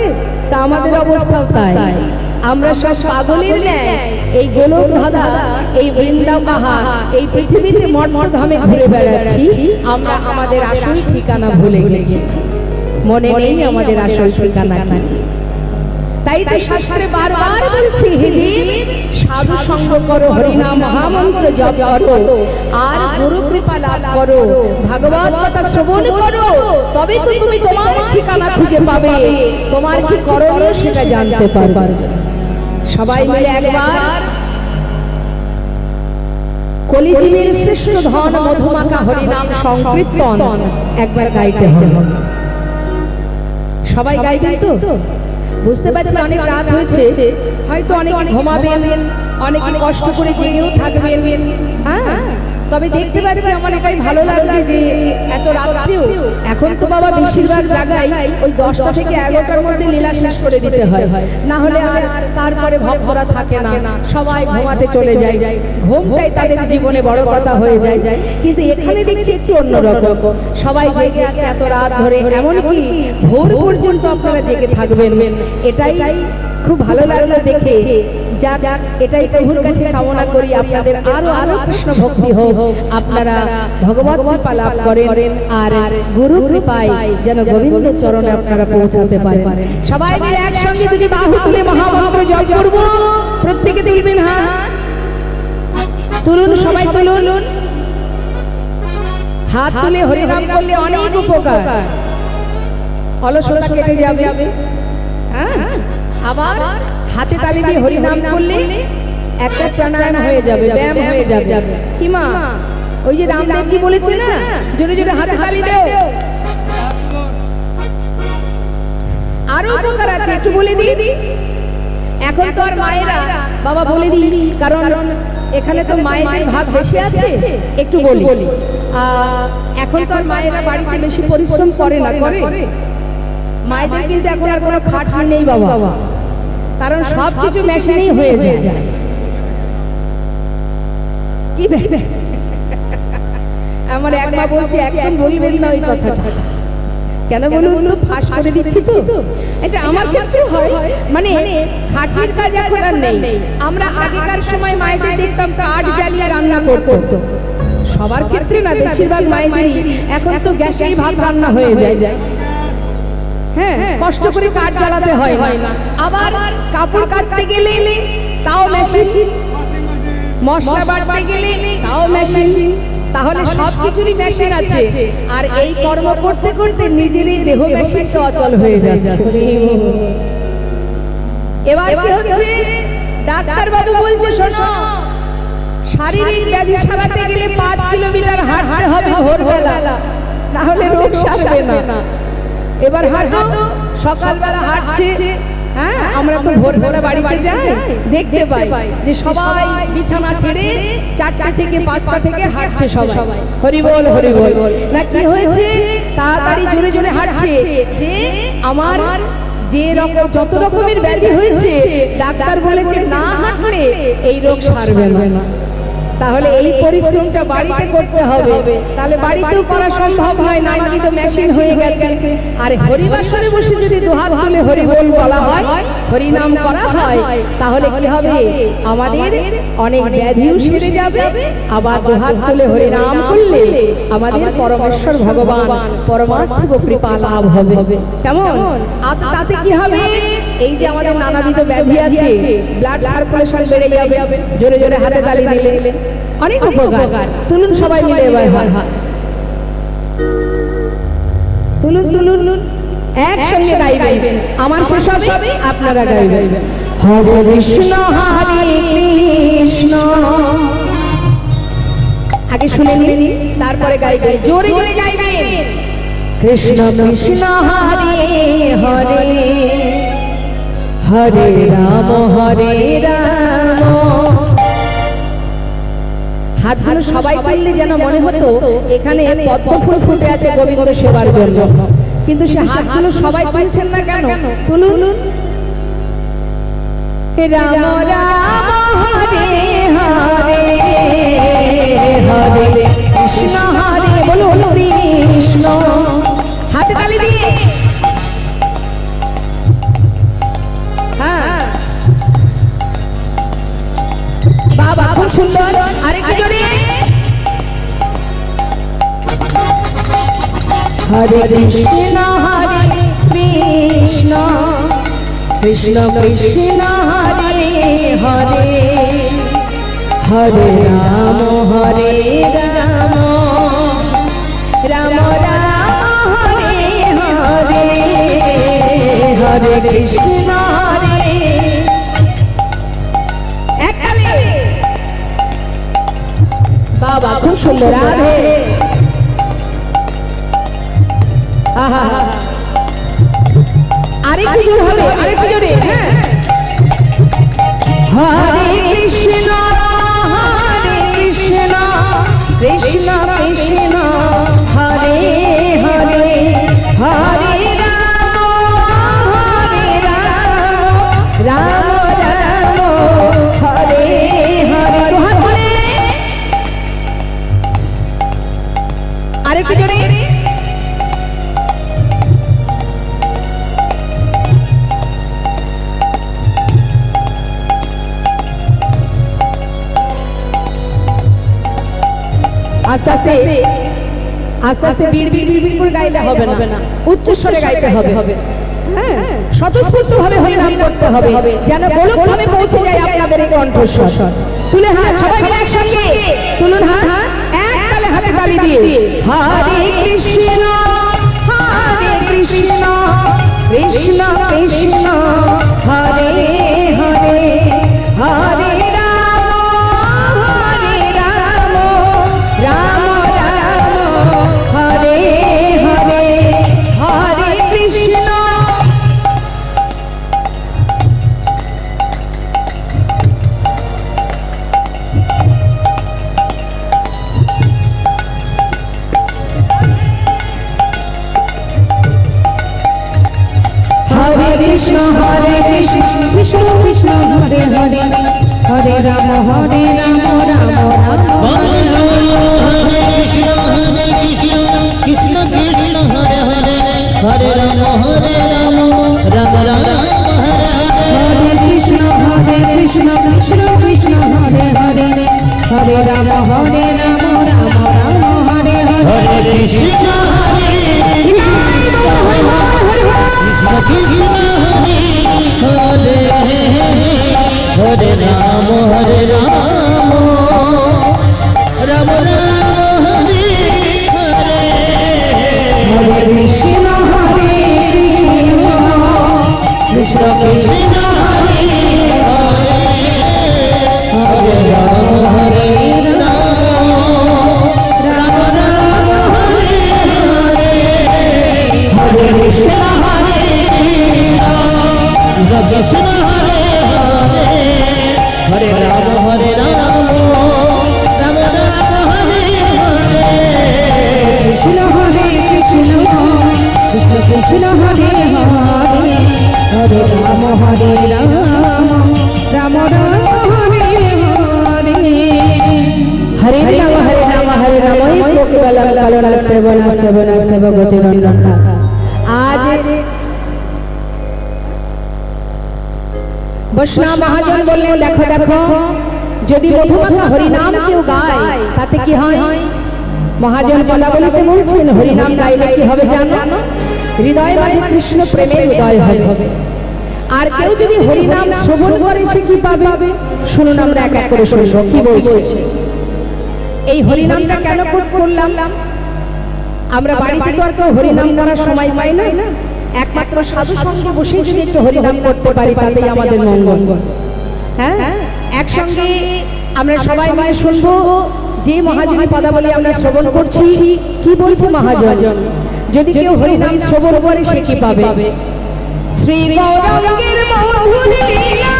Speaker 1: তা আমাদের অবস্থাও তাই। আমরা সব পাগলের ন্যায় এই গোলক ধাঁধা, এই বৃন্দাবন, এই পৃথিবীতে মর্তধামে ঘুরে বেড়াচ্ছি। আমরা আমাদের আসল ঠিকানা ভুলে গেছি, মনে নেই আমাদের আসল ঠিকানা কি। তাই তো শাস্ত্রে বারবার বলছি, হে জীব, সাধু সঙ্গ করো, হরিনাম মহামন্ত্র জপ করো, আর গুরু কৃপা লাভ করো, ভাগবত কথা শ্রবণ করো, তবে তো তুমি তোমার ঠিকানা খুঁজে পাবে, তোমার কি করণীয় সেটা জানতে পারবে। সবাই মিলে একবার কলিজীবের শ্রেষ্ঠ ধন মধুমাখা হরিনাম সংকীর্তন একবার গাইতে হবে। সবাই গাইবেন তো? বুঝতে পারছি অনেক রাত হয়েছে, হয়তো অনেকে ঘুমাবেন, অনেকে কষ্ট করে জেগেও থাকবেন। হ্যাঁ, তবে দেখতে পাচ্ছি আমার এটাই ভালো লাগছে যে এত রাত্রেও এখন তো বাবা বেশিরভাগ জায়গায় ওই 10টা থেকে 11টার মধ্যে লীলা শেষ করে দিতে হয়, না হলে আর তারপরে ভক্তরা থাকে না, সবাই ঘুমাতে চলে যায়। ঘুমটাই তাদের জীবনে বড় কথা হয়ে যায়। কিন্তু এখানে দেখছি একটু অন্যরকম, সবাই জেগে আছে এত রাত ধরে, এমনকি ভোর পর্যন্ত আপনারা জেগে থাকবেন। এটাই খুব ভালো লাগলো দেখে। যাক, এটাই প্রভুর কাছে কামনা করি, আপনাদের আরো আরো কৃষ্ণ ভক্তি হোক, আপনারা ভগবত কৃপা লাভ করেন, আর গুরু কৃপায় যেন গোবিন্দ চরণে আপনারা পৌঁছাতে পারেন। সবাই মিলে একসঙ্গে দুটি বাহু তুলে মহামন্ত্র জপ করব। প্রত্যেকে তুলবেন হাত, তুলুন, সবাই তুলুন। হাত তুলে হরিনাম করলে অনেক উপকার, অলসতা কেটে যাবে। হ্যাঁ, আবার হাতে তালি দিয়ে হরিনাম করলে একটা প্রাণায়াম হয়ে যাবে, ব্যায়াম হয়ে যাবে। কি মা, ওই যে রামদেবজি বলেছে না, জোরে জোরে হাতে তালি দাও। আরো উপকার আছে, একটু বলে দিই। এখন তো আর মায়েরা, বাবা বলে দিই, কারণ এখানে তো মায়েদের ভাগ বেশি আছে, একটু বলি। এখন তো আর মায়েরা বাড়িতে বেশি পরিশ্রম করে না, করে মায়েদের কিন্তু এখন আর কোনো খাটনি নেই বাবা, কারণ সব কিছু মেশিনেই হয়ে যায়। কি ভেবে আমার এক মা বলছে, একদম বলবেন না ওই কথাটা। কেন বলুন তো, ফাঁস করে দিচ্ছি তো। এটা আমার ক্ষেত্রে হয়, মানে খাটনির কাজ এখন আর নেই। আমরা আগেকার সময় মায়েদের দেখতাম কাঠ জ্বালিয়ে রান্না করতো, সবার ক্ষেত্রে না, বেশিরভাগ মায়েদেরই। এখন তো গ্যাসেই ভাত রান্না হয়ে যায়। হ্যাঁ, কষ্ট করে কাঠ জ্বালাতে হয় না। আবার কাপড় কাচতে গেলে তাও মেশিন, মশলা বাটতে গেলে তাও মেশিন। তাহলে সবকিছুরই মেশিন আছে, আর এই কর্ম করতে করতে নিজেরই দেহ মেশিনটা অচল হয়ে যাচ্ছে। এবার কি হচ্ছে, ডাক্তার বাবু বলছে, শোনো, শারীরিক ব্যাধি সারাতে গেলে 5 কিলোমিটার হাঁটতে হবে ভোরবেলা, না হলে রোগ সারবে না। এবার হাঁটো, সকালবেলা হাঁটছে। হ্যাঁ, আমরা তো ভোরবেলা বাড়িতে যাই, দেখতে পাই যে সবাই বিছানা ছেড়ে 4টা থেকে 5টা থেকে হাঁটছে সবাই। হরি বল, হরি বল। না কি হয়েছে, তাড়াতাড়ি জোরে জোরে হাঁটছে, যে আমার যে রকম যত রকমের ব্যাধি হয়েছে, ডাক্তার বলেছে না হাঁটলে এই রোগ সারবে না। তাহলে এই পরিশ্রমটা বাড়িতে করতে হবে, তাহলে বাড়িতেও করা সম্ভব নয়, নানাবিধ মেশিন হয়ে গেছে। আর হরিবাসরে বসে যদি দুহাত তুলে হরি বল বলা হয়, হরি নাম করা হয়, তাহলে কি হবে, আমাদের অনেক ব্যাধিও সেরে যাবে। আবার দুহাত তুলে হরি নাম করলে আমাদের পরমেশ্বর ভগবান পরমার্থ কৃপা লাভ হবে। কেমন? তাতে কি হবে, এই যে আমাদের নানাবিধ ব্যাধি আছে, ব্লাড সার্কুলেশন বেড়ে যাবে। জোরে জোরে হাতে তালি দিলে অনেক উপকার। তুলুন সবাই মিলে এবার হাত, তুলুন তুলুন, একসঙ্গে গাইবেন। আমার শেষ হবে, আপনারা গাইবেন। হরে কৃষ্ণ হরে কৃষ্ণ, আগে শুনে নিন, তারপরে গাইবেন, জোরে জোরে গাইবেন। কৃষ্ণ কৃষ্ণ হরে হরে, হরে রাম হরে রাম। হাতগুলো সবাই তুললে যেন মনে হতো এখানে পদ্ম ফুল ফুটে আছে গোবিন্দ সেবার জন্য, কিন্তু সে হাতগুলো সবাই তুলছেন না কেন? তুলুন। রাম রাম হরে হরে, হরে কৃষ্ণ হরে, বলুন কৃষ্ণ, হাতে তালি দিয়ে। হ্যাঁ বাবা, খুব সুন্দর। আরেকটু জোরে। হরে কৃষ্ণ হরে কৃষ্ণ, কৃষ্ণ কৃষ্ণ হরে হরে, হরে রাম হরে রাম, রাম রাম হরে হরে, হরে কৃষ্ণ হরে। বাবা, খুব সুন্দর। রাধে। আরেকটু জোর হবে, আরেকটু জোরে। হরে কৃষ্ণ হরে কৃষ্ণ, কৃষ্ণ কৃষ্ণ হরে হরে, হরে রাম হরে রাম, রাম রাম হরে হরে। আরেকটু জোরে। আস্তে আস্তে আস্তে আস্তে বিড় বিড় বিড় বিড় করে গাইলে হবে না, উচ্চ স্বরে গাইতে হবে। হ্যাঁ, স্বতঃস্ফূর্ত ভাবে হরিনাম করতে হবে, যেন গোলক ভাবে পৌঁছে যায় আপনাদের এই কণ্ঠস্বর। তুলে হাত সবাই মিলে একসঙ্গে তুলুন, হাত এক তালে হাতে তালি দিয়ে। হরে কৃষ্ণ হরে কৃষ্ণ, কৃষ্ণ কৃষ্ণ হরে হরে, হরে রাম কৃষ্ণ কৃষ্ণ হরে হরে হরে রাম রাম রাম
Speaker 2: হরে কৃষ্ণ কৃষ্ণ কৃষ্ণ হরে হরে হরে রাম রাম রাম রাম
Speaker 1: হরে কৃষ্ণ কৃষ্ণ কৃষ্ণ হরে হরে হরে রাম রাম রাম রাম হরে হরে
Speaker 2: হরে কৃষ্ণ কৃষ্ণ হরে হরে রাম হরে রাম রাম রাম হরে হরে
Speaker 1: হরে কৃষ্ণ কৃষ্ণ কৃষ্ণ
Speaker 2: হরে হরে রাম হরে রাম রাম হরে হরে
Speaker 1: হরে কৃষ্ণ
Speaker 2: কৃষ্ণ হরে হরে রাম হরে রাম রাম রাম হরে হরে
Speaker 1: কৃষ্ণ কৃষ্ণ কৃষ্ণ হরে হরে হরে রাম রাম রাম হরে হরে হরে রাম কালো রাস্তে বনাস্তে বনাস্তে ভগতি রক্ষা আজ বৈষ্ণব মহাজন বললেন দেখো দেখো যদি মধুমাখা হরিনাম কেউ গায় তাতে কি হয় মহাজন বলা বলিতে বলছেন হরিনাম গাইলে কি হবে জানো হৃদয় মাঝে কৃষ্ণ প্রেমের উদয় হবে আর কেউ যদি হরিনাম শ্রবণ করে সে কি পাবে শুনুন আমরা এক এক করে শুনবো কি বলছে এই হরিনামটা কেন করলাম আমরা বাড়িতে তো আর কেউ হরিনাম করার সময় পাই না একমাত্র সাধু সঙ্গে বসে যদি একটু হরিনাম করতে পারি তাতেই আমাদের মঙ্গল হ্যাঁ একসঙ্গে আমরা সবাই মিলে শুনবো যে মহাজনী পদাবলী আমরা শ্রবণ করছি কি বলছে মহাজন যদি কেউ হরিনাম শ্রবণ করে সে কি পাবে শ্রী গৌরাঙ্গের মধুর লীলা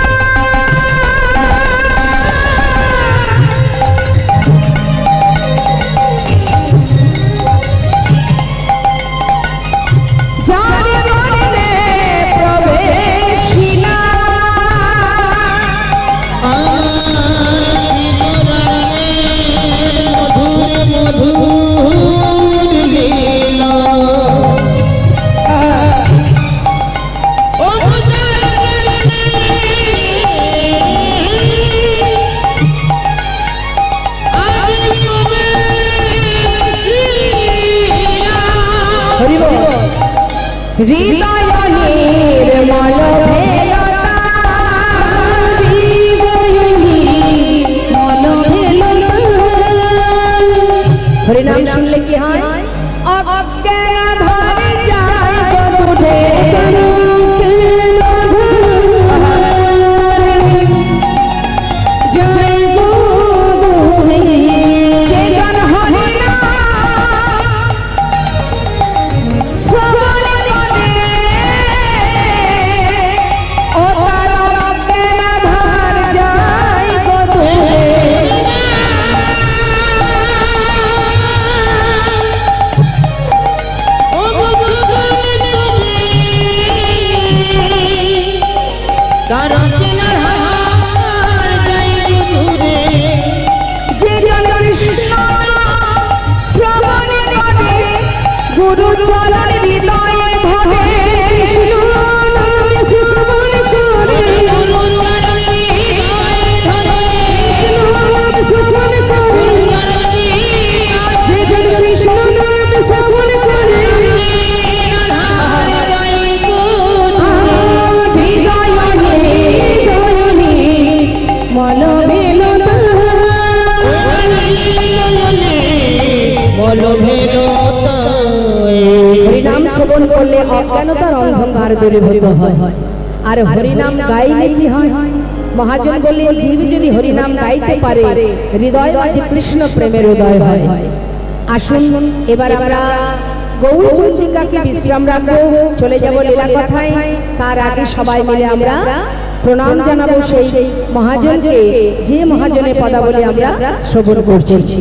Speaker 1: হৃদয় নির্মল ভেলতা হৃদয় নির্মল ভেলতা হরিনাম শুনলে কি হয় অজ্ঞান ধরে যায় বধুরে গুরু চরণ হৃদয়ে ধরে হরিনাম শ্রবণ করলে অজ্ঞানতার অন্ধকার দূরীভূত হয় আর হরিনাম গাইলে কি হয় মহাজন বললেন জীব যদি হরিনাম গাইতে পারে হৃদয় মাঝে কৃষ্ণ প্রেমের উদয় হয় আসুন এবার আমরা গৌরচন্দ্রিকাকে বিশ্রাম রাখবো চলে যাব লীলা কথায় তার আগে সবাই মিলে আমরা প্রণাম জানাবো সেই মহাজনকে যে মহাজনের পদাবলী আমরা শ্রবণ করছি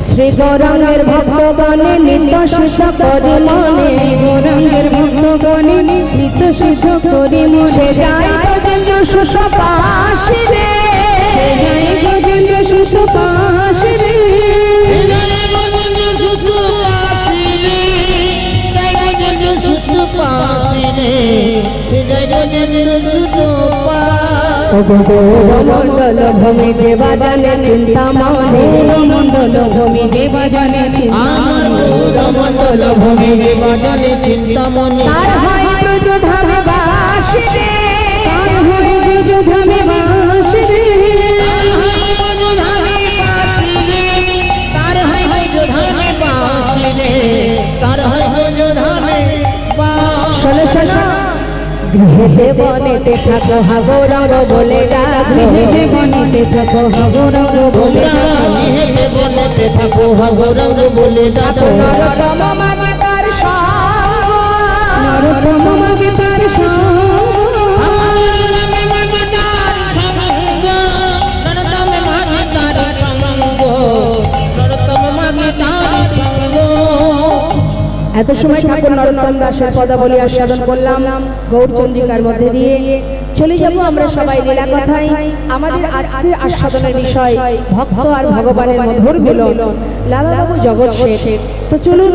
Speaker 1: শ্রী গৌরাঙ্গের ভক্তগণে নিত্য শুদ্ধ করে মনে গৌরাঙ্গের ভক্ত
Speaker 3: গণে নিত্য সিদ্ধ করি মনে
Speaker 1: সে যায় গজেন্দ্র সুসপাশে রে,
Speaker 3: সে যায় গজেন্দ্র সুসপাশে রে।
Speaker 1: মন্ডল ভূমি যে বাজানে চিন্তা মনে,
Speaker 3: মন্ডল ভূমি যে বাজানে
Speaker 2: আমার মন্ডল ভূমি রে বাজানে চিন্তা মনে
Speaker 1: তার হয় ব্রজধামে বাস রে,
Speaker 3: তার হয় ব্রজধামে বাস রে।
Speaker 2: তার হয় ধামে বাসি রে, তার হয় ধামে
Speaker 1: শোনো শোনো, গৃহে বনেতে থাকো হাগরর বলে ডাকো,
Speaker 3: গৃহে বনেতে থাকো হাগরর বলে ডাকো।
Speaker 2: বনেতে থাকো হগরর বলে ডাকো
Speaker 1: নরতম মানে তার সঙ্গ,
Speaker 3: নরতম মাগে তার সঙ্গ। এত সময় ঠাকুর নরোত্তম দাসের পদাবলী আস্বাদন করলাম গৌরচন্দ্রিকার মধ্যে দিয়ে। চলে যাব আমরা সবাই লীলা কথায়। আমাদের আজকের আস্বাদনের বিষয় ভক্ত আর ভগবানের মধুর মিলন, লালাবাবু জগৎ শেঠ। তো চলুন,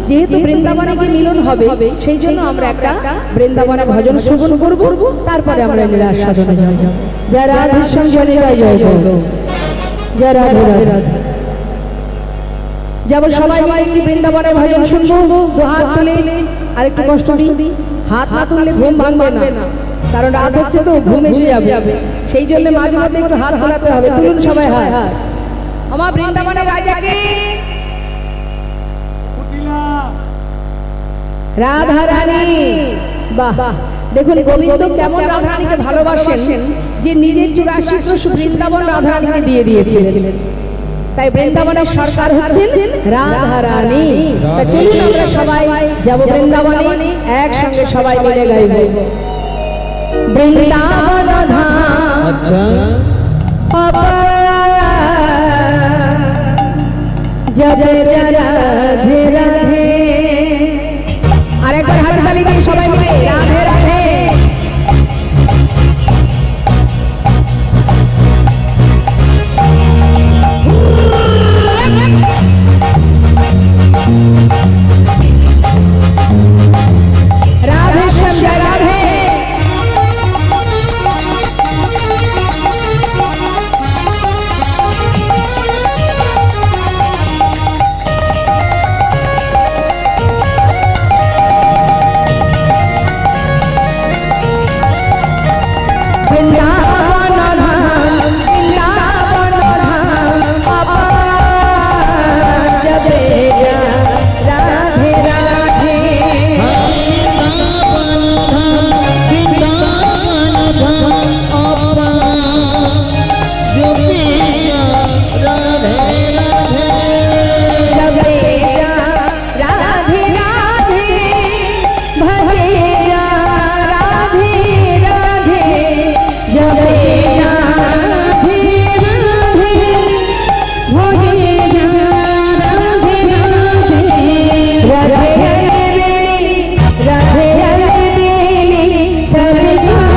Speaker 3: যেহেতু বৃন্দাবনে গিয়ে মিলন হবে, সেই জন্য আমরা একটা বৃন্দাবনে ভজন শ্রবণ করব, তারপরে আমরা লীলা আস্বাদনে যাব। জয় রাধেশ্যাম, জয় লীলা, জয় গৌর, জয় রাধে রাধে। যাব সবাই মিলে একটি বৃন্দাবনের ভজন শুনবো। দু হাত তুলে, আর একটু কষ্ট দিই, হাত না তুললে ঘুম ভাঙবে না, কারণ রাত হচ্ছে তো ঘুম এসে যাবে, সেই জন্য মাঝে মাঝে একটু হাত তোলাতে হবে। তুলুন সবাই হাত। আমার বৃন্দাবনের রাজাকে রাধা রানী। বাহ, দেখুন গোবিন্দ কেমন রাধা রানীকে ভালোবাসেন, যে নিজের 84 ক্রোশ বৃন্দাবন রাধা রানীকে দিয়ে দিয়েছিলেন। তাই বৃন্দাবনের সরকার হচ্ছেন রাধা রানী। তা চলুন আমরা সবাই যাব বৃন্দাবনে, একসঙ্গে সবাই মিলে গাইব বৃন্দাবন ধাম।
Speaker 2: আচ্ছা
Speaker 1: জয় জয় রাধে রাধে। আরেকবার হাত তালি দিয়ে সবাই মিলে রাধে রাধে। রাধেশ্যাম, জয় রাধে। বৃন্দাবন ধাম, বৃন্দাবন ধাম, বাবা জবে যা রাধে রাধে। जबे जा राधे राधे, भजे जा राधे राधे, जबे जा राधे राधे, भजे जा राधे राधे। राधे राधे राधे सरकार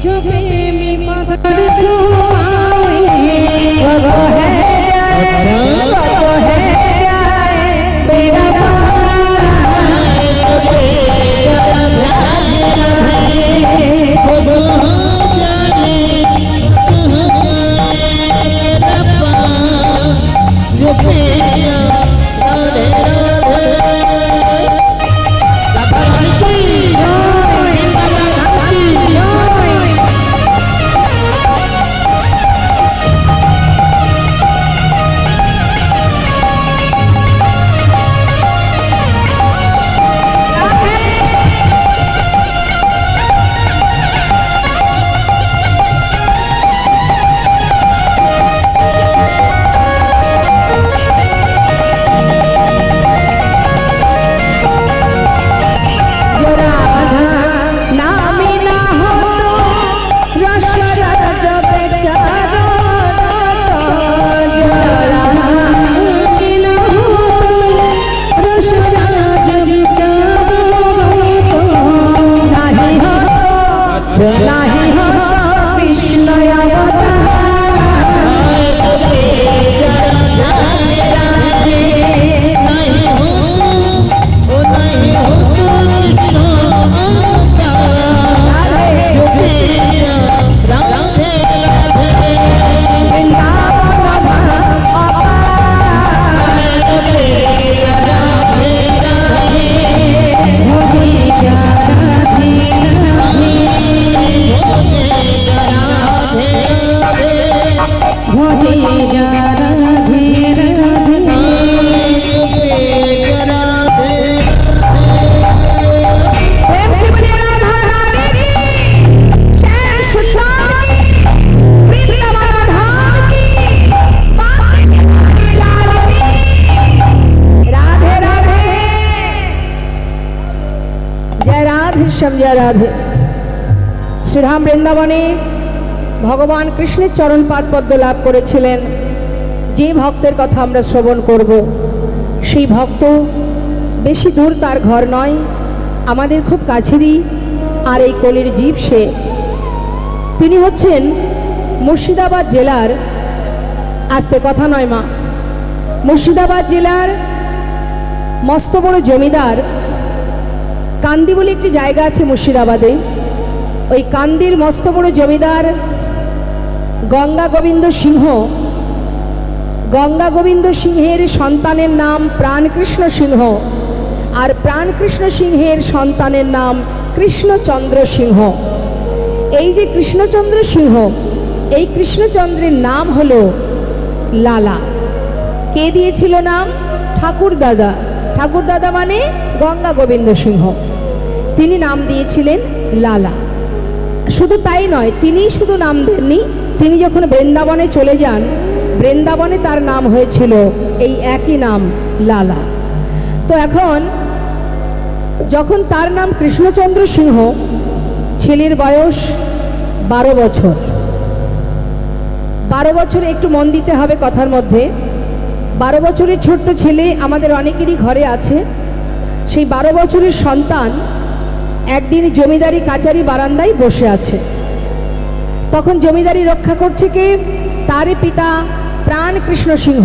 Speaker 1: जो
Speaker 3: প্রেমী পাথর তোমায় কত হে যায় বেড়া जय राधे। श्रीराम বৃন্দাবনে ভগবান কৃষ্ণের চরণ পাদ পদ্ম লাভ করেছিলেন। যে ভক্তের কথা আমরা শ্রবণ করব সেই ভক্ত বেশি দূর তার ঘর নয়, আমাদের খুব কাছেরই আর এই কলির জীব সে। তিনি হচ্ছেন মুর্শিদাবাদ জেলার, আস্তে কথা নয় মা, মুর্শিদাবাদ জেলার মস্ত বড় জমিদার কান্দি বলে একটি জায়গা আছে মুর্শিদাবাদে। ওই কান্দির মস্ত বড় জমিদার গঙ্গা গোবিন্দ সিংহ, গঙ্গা গোবিন্দ সিংহের সন্তানের নাম প্রাণকৃষ্ণ সিংহ, আর প্রাণকৃষ্ণ সিংহের সন্তানের নাম কৃষ্ণচন্দ্র সিংহ। এই যে কৃষ্ণচন্দ্র সিংহ, এই কৃষ্ণচন্দ্রের নাম হলো লালা। কে দিয়েছিল নাম? ঠাকুর দাদা। ঠাকুর দাদা মানে গঙ্গা গোবিন্দ সিংহ, তিনি নাম দিয়েছিলেন লালা। শুধু তাই নয়, তিনি শুধু নাম দেননি, তিনি যখন বৃন্দাবনে চলে যান, বৃন্দাবনে তার নাম হয়েছিল এই একই নাম লালা। তো এখন যখন তার নাম কৃষ্ণচন্দ্র সিংহ, ছেলের বয়স 12 বছর। 12 বছরে একটু মন দিতে হবে কথার মধ্যে। 12 বছরের ছোট্ট ছেলে আমাদের অনেকেরই ঘরে আছে। সেই 12 বছরের সন্তান একদিন জমিদারি কাচারি বারান্দায় বসে আছে। তখন জমিদারি রক্ষা করছে কে? তারই পিতা প্রাণকৃষ্ণ সিংহ।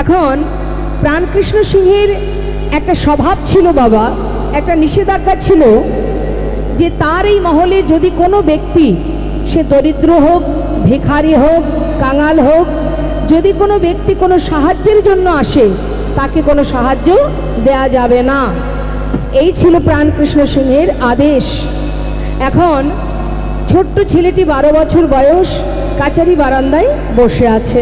Speaker 3: এখন প্রাণকৃষ্ণ সিংহের একটা স্বভাব ছিল বাবা, একটা নিষেধাজ্ঞা ছিল যে তার এই মহলে যদি কোনো ব্যক্তি, সে দরিদ্র হোক, ভিখারি হোক, কাঙাল হোক, যদি কোনো ব্যক্তি কোনো সাহায্যের জন্য আসে, তাকে কোনো সাহায্য দেয়া যাবে না। এই ছিল প্রাণকৃষ্ণ সিংহের আদেশ। এখন ছোট্ট ছেলেটি 12 বছর বয়স, কাচারি বারান্দায় বসে আছে।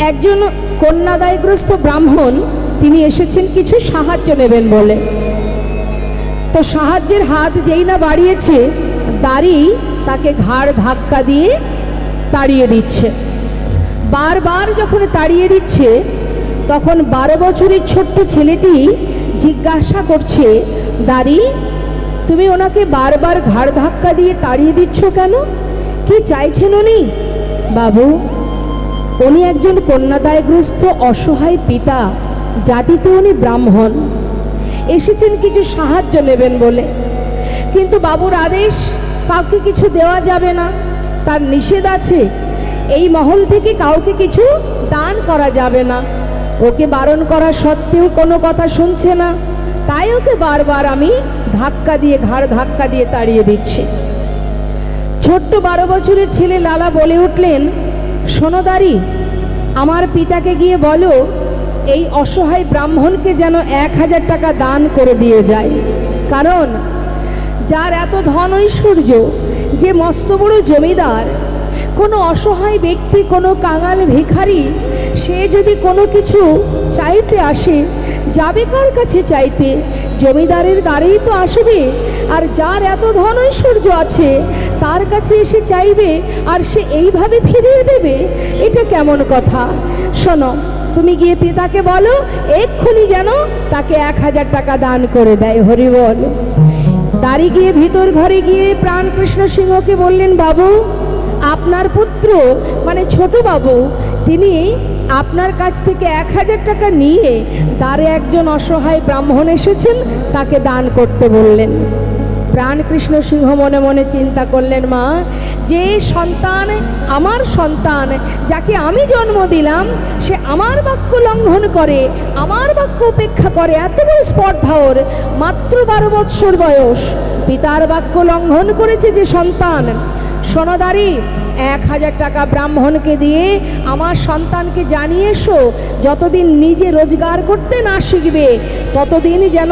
Speaker 3: একজন কন্যাদায়গ্রস্ত ব্রাহ্মণ, তিনি এসেছেন কিছু সাহায্য নেবেন বলে। তো সাহায্যের হাত যেই না বাড়িয়েছে, দাড়ি তাকে ঘাড় ধাক্কা দিয়ে তাড়িয়ে দিচ্ছে। বারবার যখন তাড়িয়ে দিচ্ছে, তখন 12 বছরের ছোট্ট ছেলেটি জিজ্ঞাসা করছে, দাড়ি তুমি ওনাকে বারবার ঘাড় ধাক্কা দিয়ে তাড়িয়ে দিচ্ছ কেন? কি চাইছেন উনি? বাবু, উনি একজন কন্যাদায়গ্রস্ত অসহায় পিতা, জাতিতে উনি ব্রাহ্মণ, এসেছেন কিছু সাহায্য নেবেন বলে। কিন্তু বাবুর আদেশ,
Speaker 1: কাউকে কিছু দেওয়া যাবে না, তার নিষেধ আছে। এই মহল থেকে কাউকে কিছু দান করা যাবে না। ওকে বারণ করা সত্ত্বেও কোনো কথা শুনছে না, তাই ওকে বারবার আমি ধাক্কা দিয়ে, ঘাড় ধাক্কা দিয়ে তাড়িয়ে দিচ্ছি। ছোট্ট 12 বছরের ছেলে লালা বলে উঠলেন, সোনদারি, আমার পিতাকে গিয়ে বলো এই অসহায় ব্রাহ্মণকে যেন 1000 টাকা দান করে দিয়ে যায়। কারণ যার এত ধন ঐশ্বর্য, যে মস্ত বড় জমিদার, কোনো অসহায় ব্যক্তি, কোনো কাঙাল ভিখারি, সে যদি কোনো কিছু চাইতে আসে, যাবে কার কাছে চাইতে? জমিদারের দ্বারেই তো আসবে। আর যার এত ধন ঐশ্বর্য আছে তার কাছে এসে চাইবে আর সে এইভাবে ফিরিয়ে দেবে, এটা কেমন কথা? শোনো, তুমি গিয়ে পিতাকে বলো এক্ষুনি যেন তাকে 1000 টাকা দান করে দেয়। হরি বল। দাঁড়িয়ে গিয়ে ভিতর ঘরে গিয়ে প্রাণকৃষ্ণ সিংহকে বললেন, বাবু, আপনার পুত্র মানে ছোট বাবু, তিনি আপনার কাছ থেকে 1000 টাকা নিয়ে দ্বারে একজন অসহায় ব্রাহ্মণ এসেছেন, তাকে দান করতে বললেন। প্রাণকৃষ্ণ সিংহ মনে মনে চিন্তা করলেন, মা, যে সন্তান আমার সন্তান, যাকে আমি জন্ম দিলাম, সে আমার বাক্য লঙ্ঘন করে, আমার বাক্য উপেক্ষা করে, এত বড় স্পর্ধা ওর, মাত্র 12 বৎসর বয়স, পিতার বাক্য লঙ্ঘন করেছে যে সন্তান। সোনদারি, 1000 টাকা ব্রাহ্মণকে দিয়ে আমার সন্তানকে জানিয়ে এসো, যতদিন নিজে রোজগার করতে না শিখবে ততদিন যেন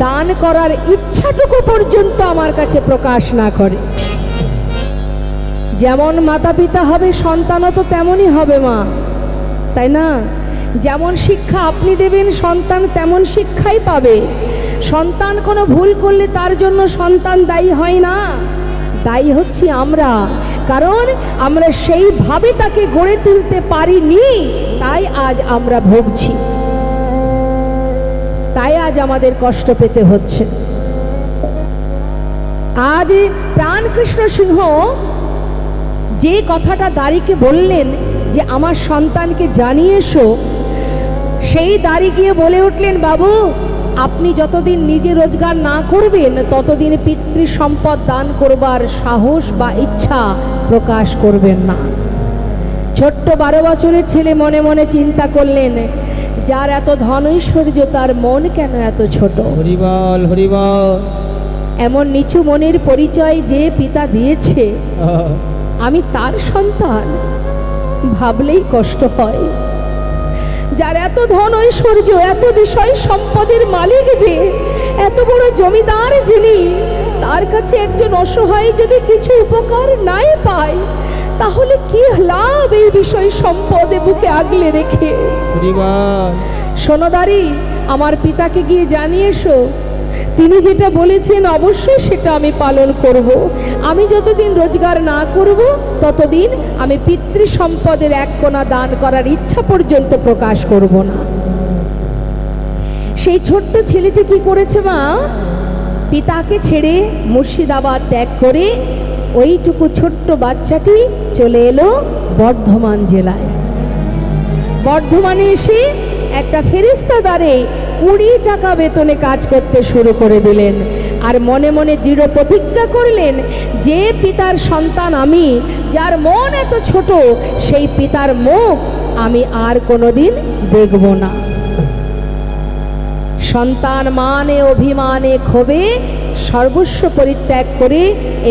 Speaker 1: দান করার ইচ্ছাটুকু পর্যন্ত আমার কাছে প্রকাশ না করে। যেমন মাতা পিতা হবে, সন্তানও তো তেমনই হবে, মা, তাই না? যেমন শিক্ষা আপনি দেবেন, সন্তান তেমন শিক্ষাই পাবে। সন্তান কোনো ভুল করলে তার জন্য সন্তান দায়ী হয় না, দায়ী হচ্ছি আমরা। কারণ আমরা সেইভাবে তাকে গড়ে তুলতে পারিনি, তাই আজ আমরা ভুগছি, তাই আজ আমাদের কষ্ট পেতে হচ্ছে। আজ প্রাণকৃষ্ণ সিংহ যে কথাটা দাঁড়িকে বললেন যে আমার সন্তানকে জানিয়ে এসো, সেই দাঁড়ি গিয়ে বলে উঠলেন, বাবু, আপনি যতদিন নিজে রোজগার না করবেন ততদিন পিতৃ সম্পদ দান করবার সাহস বা ইচ্ছা প্রকাশ করবেন না। ছোট্ট 12 বছরের ছেলে মনে মনে চিন্তা করলেন, যার এত ধন ঐশ্বর্য তার মন কেন এত ছোট?
Speaker 2: হরিবল হরিবল।
Speaker 1: এমন নিচু মনের পরিচয় যে পিতা দিয়েছে, আমি তার সন্তান, ভাবলেই কষ্ট হয়। যার এত ধন ঐশ্বর্য, এত বিষয় সম্পদের মালিক, যে এত বড় জমিদার যিনি, তার কাছে একজন অসহায় যদি কিছু উপকার নাই পায়, তাহলে কি লাভ এই বিষয় সম্পদে বুকে আগলে রেখে? সোনদারি, আমার পিতাকে গিয়ে জানিয়ে এসো, তিনি যেটা বলেছেন অবশ্যই সেটা আমি পালন করব। আমি যতদিন রোজগার না করব ততদিন আমি পিতৃ সম্পদের 1 কোণা দান করার ইচ্ছা পর্যন্ত প্রকাশ করব না। সেই ছোট্ট ছেলেটি কি করেছে, মা? পিতাকে ছেড়ে মুর্শিদাবাদ ত্যাগ করে ওইটুকু ছোট্ট বাচ্চাটি চলে এলো বর্ধমান জেলায়। বর্ধমানে এসে একটা ফেরেশতাদারে 20 টাকা বেতনে কাজ করতে শুরু করে দিলেন। আর মনে মনে দৃঢ় প্রতিজ্ঞা করলেন, যে পিতার সন্তান আমি, যার মন এত ছোট, সেই পিতার মুখ আমি আর কোনোদিন দেখব না। সন্তান মানে অভিমানে ক্ষোভে সর্বস্ব পরিত্যাগ করে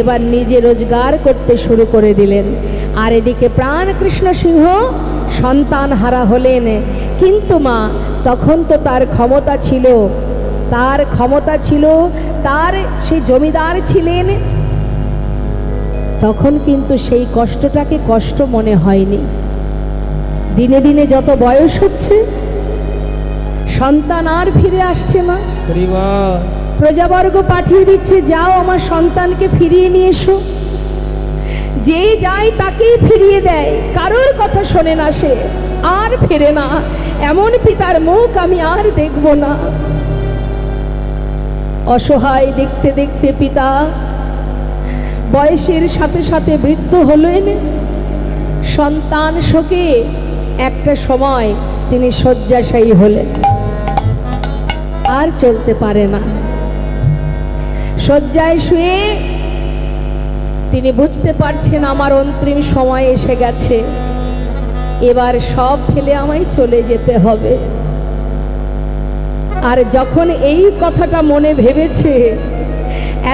Speaker 1: এবার নিজে রোজগার করতে শুরু করে দিলেন। আর এদিকে প্রাণকৃষ্ণ সিংহ সন্তান হারা হলেন। কিন্তু মা, তখন তো তার ক্ষমতা ছিল, তার সে জমিদার ছিলেন, তখন কিন্তু সেই কষ্টটাকে কষ্ট মনে হয়নি। দিনে দিনে যত বয়স হচ্ছে, সন্তান আর ফিরে আসছে না। প্রজাবর্গ পাঠিয়ে দিচ্ছে, যাও আমার সন্তানকে ফিরিয়ে নিয়ে এসো। যে যায় তাকেই ফিরিয়ে দেয়, কারোর কথা শোনে না, সে আর ফেরে না। এমন পিতার মুখ আমি আর দেখব না। অসহায় দেখতে দেখতে পিতা বয়সের সাথে সাথে বৃদ্ধ হলেন। সন্তান শোকে একটা সময় তিনি শয্যাশায়ী হলেন, আর চলতে পারে না। শয্যায় শুয়ে তিনি বুঝতে পারছেন আমার অন্তিম সময় এসে গেছে, এবার সব ফেলে আমায় চলে যেতে হবে। আর যখন এই কথাটা মনে ভেবেছে,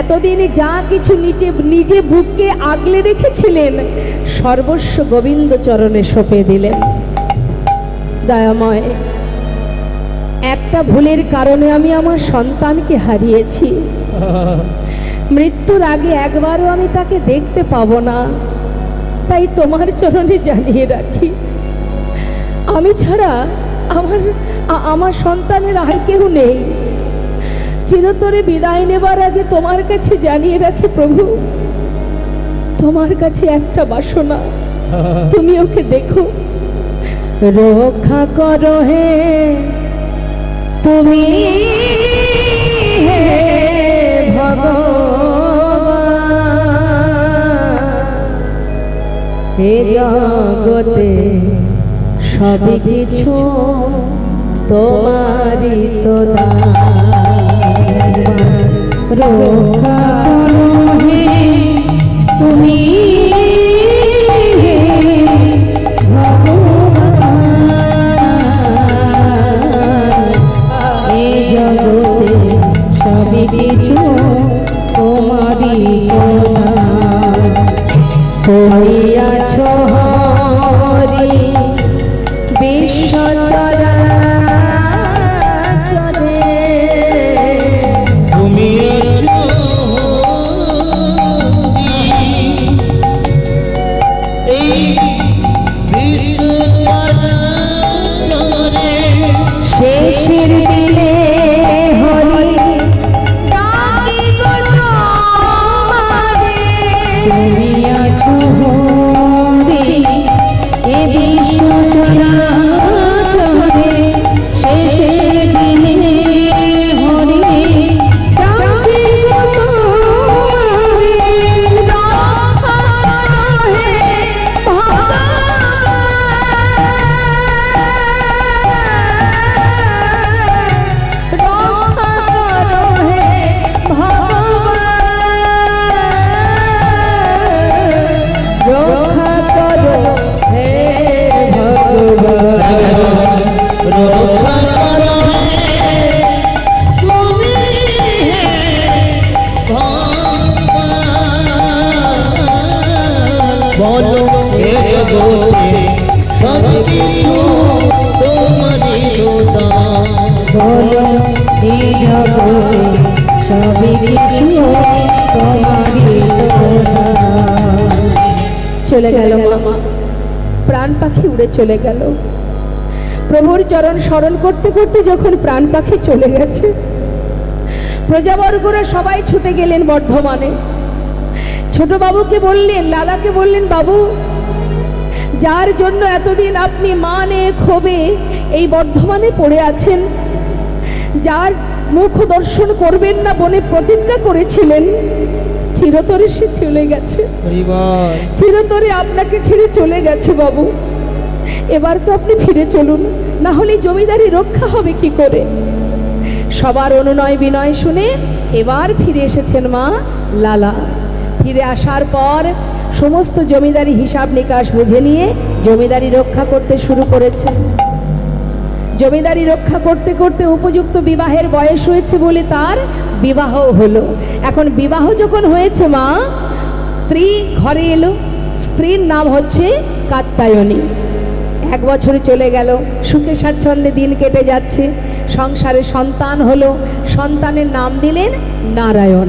Speaker 1: এতদিন যা কিছু নিজে বুককে আগলে রেখেছিলেন সর্বস্ব গোবিন্দ চরণে সঁপে দিলেন। দয়াময়, একটা ভুলের কারণে আমি আমার সন্তানকে হারিয়েছি। মৃত্যুর আগে একবারও আমি তাকে দেখতে পাবো না, তাই তোমার চরণে জানিয়ে রাখি, আমি ছাড়া আমার সন্তানের আর কেউ নেই। চিরতরে বিদায় নেবার আগে তোমার কাছে জানিয়ে রাখি প্রভু, তোমার কাছে একটা বাসনা, তুমি ওকে দেখো, রক্ষা করো হে তুমি হে ভগবান, হে জগতে সবই কিছু তোমারই তো দান।
Speaker 2: রক্ষা করো হে তুমি হে ভগবান, এই জগতে সবই কিছু তোমারই প্রদান।
Speaker 1: তুমি আছো হরি বিশ্ব চরাচরে,
Speaker 2: তুমি আছো এই বিশ্ব চরাচরে,
Speaker 1: শেষের দিলে হরি ডাকি গো তোমারে।
Speaker 2: তুমি আছো হরি এ বিশ্ব চরাচরে, শেষের দিনে হরি ডাকি গো তোমারে।
Speaker 1: রক্ষা করো হে ভগবান, রক্ষা করো হে ভগবান,
Speaker 2: রক্ষা করো হে তুমি হে ভগবান, বলো হে জগতে সব কিছু তোমারই দান। বলো হে জগতে সব কিছু তোমারই দান।
Speaker 1: চলে গেল মা, প্রাণ পাখি উড়ে চলে গেল। প্রভুর চরণ স্মরণ করতে করতে যখন প্রাণ পাখি চলে গেছে, প্রজাবর্গরা সবাই ছুটে গেলেন বর্ধমানে। ছোট বাবুকে বললেন, লালাকে বললেন, বাবু, যার জন্য এতদিন আপনি মানে ক্ষোভে এই বর্ধমানে পড়ে আছেন, যার মুখ দর্শন করবেন না বলে প্রতিজ্ঞা করেছিলেন, চিরতরে সে চলে গেছে, চিরতরে আপনাকে ছেড়ে চলে গেছে বাবু। এবার তো আপনি ফিরে চলুন, না হলে জমিদারি রক্ষা হবে কি করে। সবার অনুনয় বিনয় শুনে এবার ফিরে এসেছেন মা লালা। ফিরে আসার পর সমস্ত জমিদারি হিসাব নিকাশ বুঝে নিয়ে জমিদারি রক্ষা করতে শুরু করেছে। জমিদারি রক্ষা করতে করতে উপযুক্ত বিবাহের বয়স হয়েছে বলে তার বিবাহ হলো। এখন বিবাহ যখন হয়েছে মা, স্ত্রী ঘরে এলো, স্ত্রীর নাম হচ্ছে কাত্যায়নী। 1 বছর চলে গেল, সুখে স্বাচ্ছন্দ্যে দিন কেটে যাচ্ছে। সংসারে সন্তান হলো, সন্তানের নাম দিলেন নারায়ণ।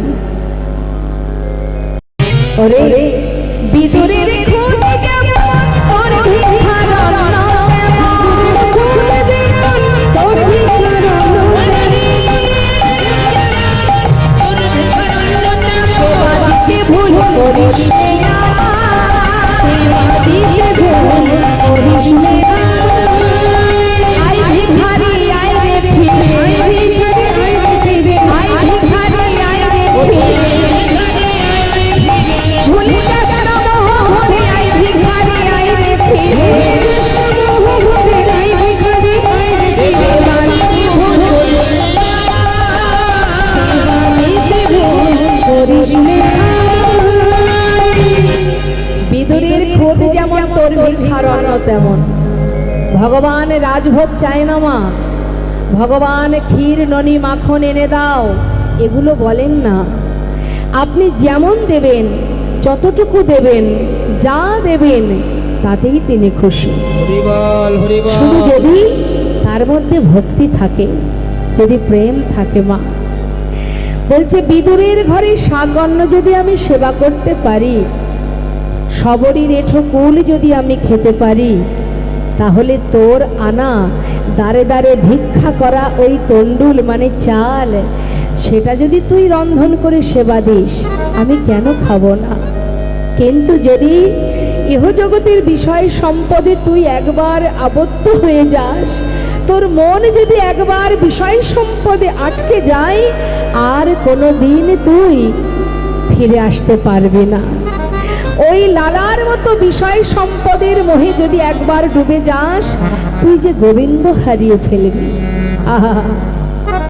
Speaker 1: ওরে বিদুরের খুঁত কেমন, তোর ভিখার অন্ন কেমন, খুঁত যেমন তোর ভিখার অন্ন, সেবাদিকে ভুল করিস নে আমার, সেবাদিকে ভুল করিস নে আমার। আই ভিখারি আই রে ফিরে, আই ভিখারি আই রে ফিরে, আই ভিখারি আই রে ফিরে, ভুলে যাস না মোহন আর অন্য তেমন। ভগবান রাজভোগ চায় না মা, ভগবান ক্ষীর ননি মাখন এনে দাও এগুলো বলেন না। আপনি যেমন দেবেন, যতটুকু দেবেন, যা দেবেন তাতেই তিনি খুশি।
Speaker 2: হরি বল, হরি বল।
Speaker 1: শুধু যদি তার মধ্যে ভক্তি থাকে, যদি প্রেম থাকে মা। বলছে বিদুরের ঘরে শাকঅন্ন যদি আমি সেবা করতে পারি, সবরই রেঠো কুল যদি আমি খেতে পারি, তাহলে তোর আনা দাঁড়ে দাঁড়ে ভিক্ষা করা ওই তন্ডুল মানে চাল, সেটা যদি তুই রন্ধন করে সেবা দিস আমি কেন খাবো না? কিন্তু যদি ইহজগতের বিষয় সম্পদে তুই একবার আবদ্ধ হয়ে যাস, তোর মন যদি একবার বিষয় সম্পদে আটকে যায়, আর কোনো দিন তুই ফিরে আসতে পারবি না। ওই লালার মতো বিষয় সম্পদের মোহে যদি একবার ডুবে যাস, তুই যে গোবিন্দ হারিয়ে ফেলবি। আহা,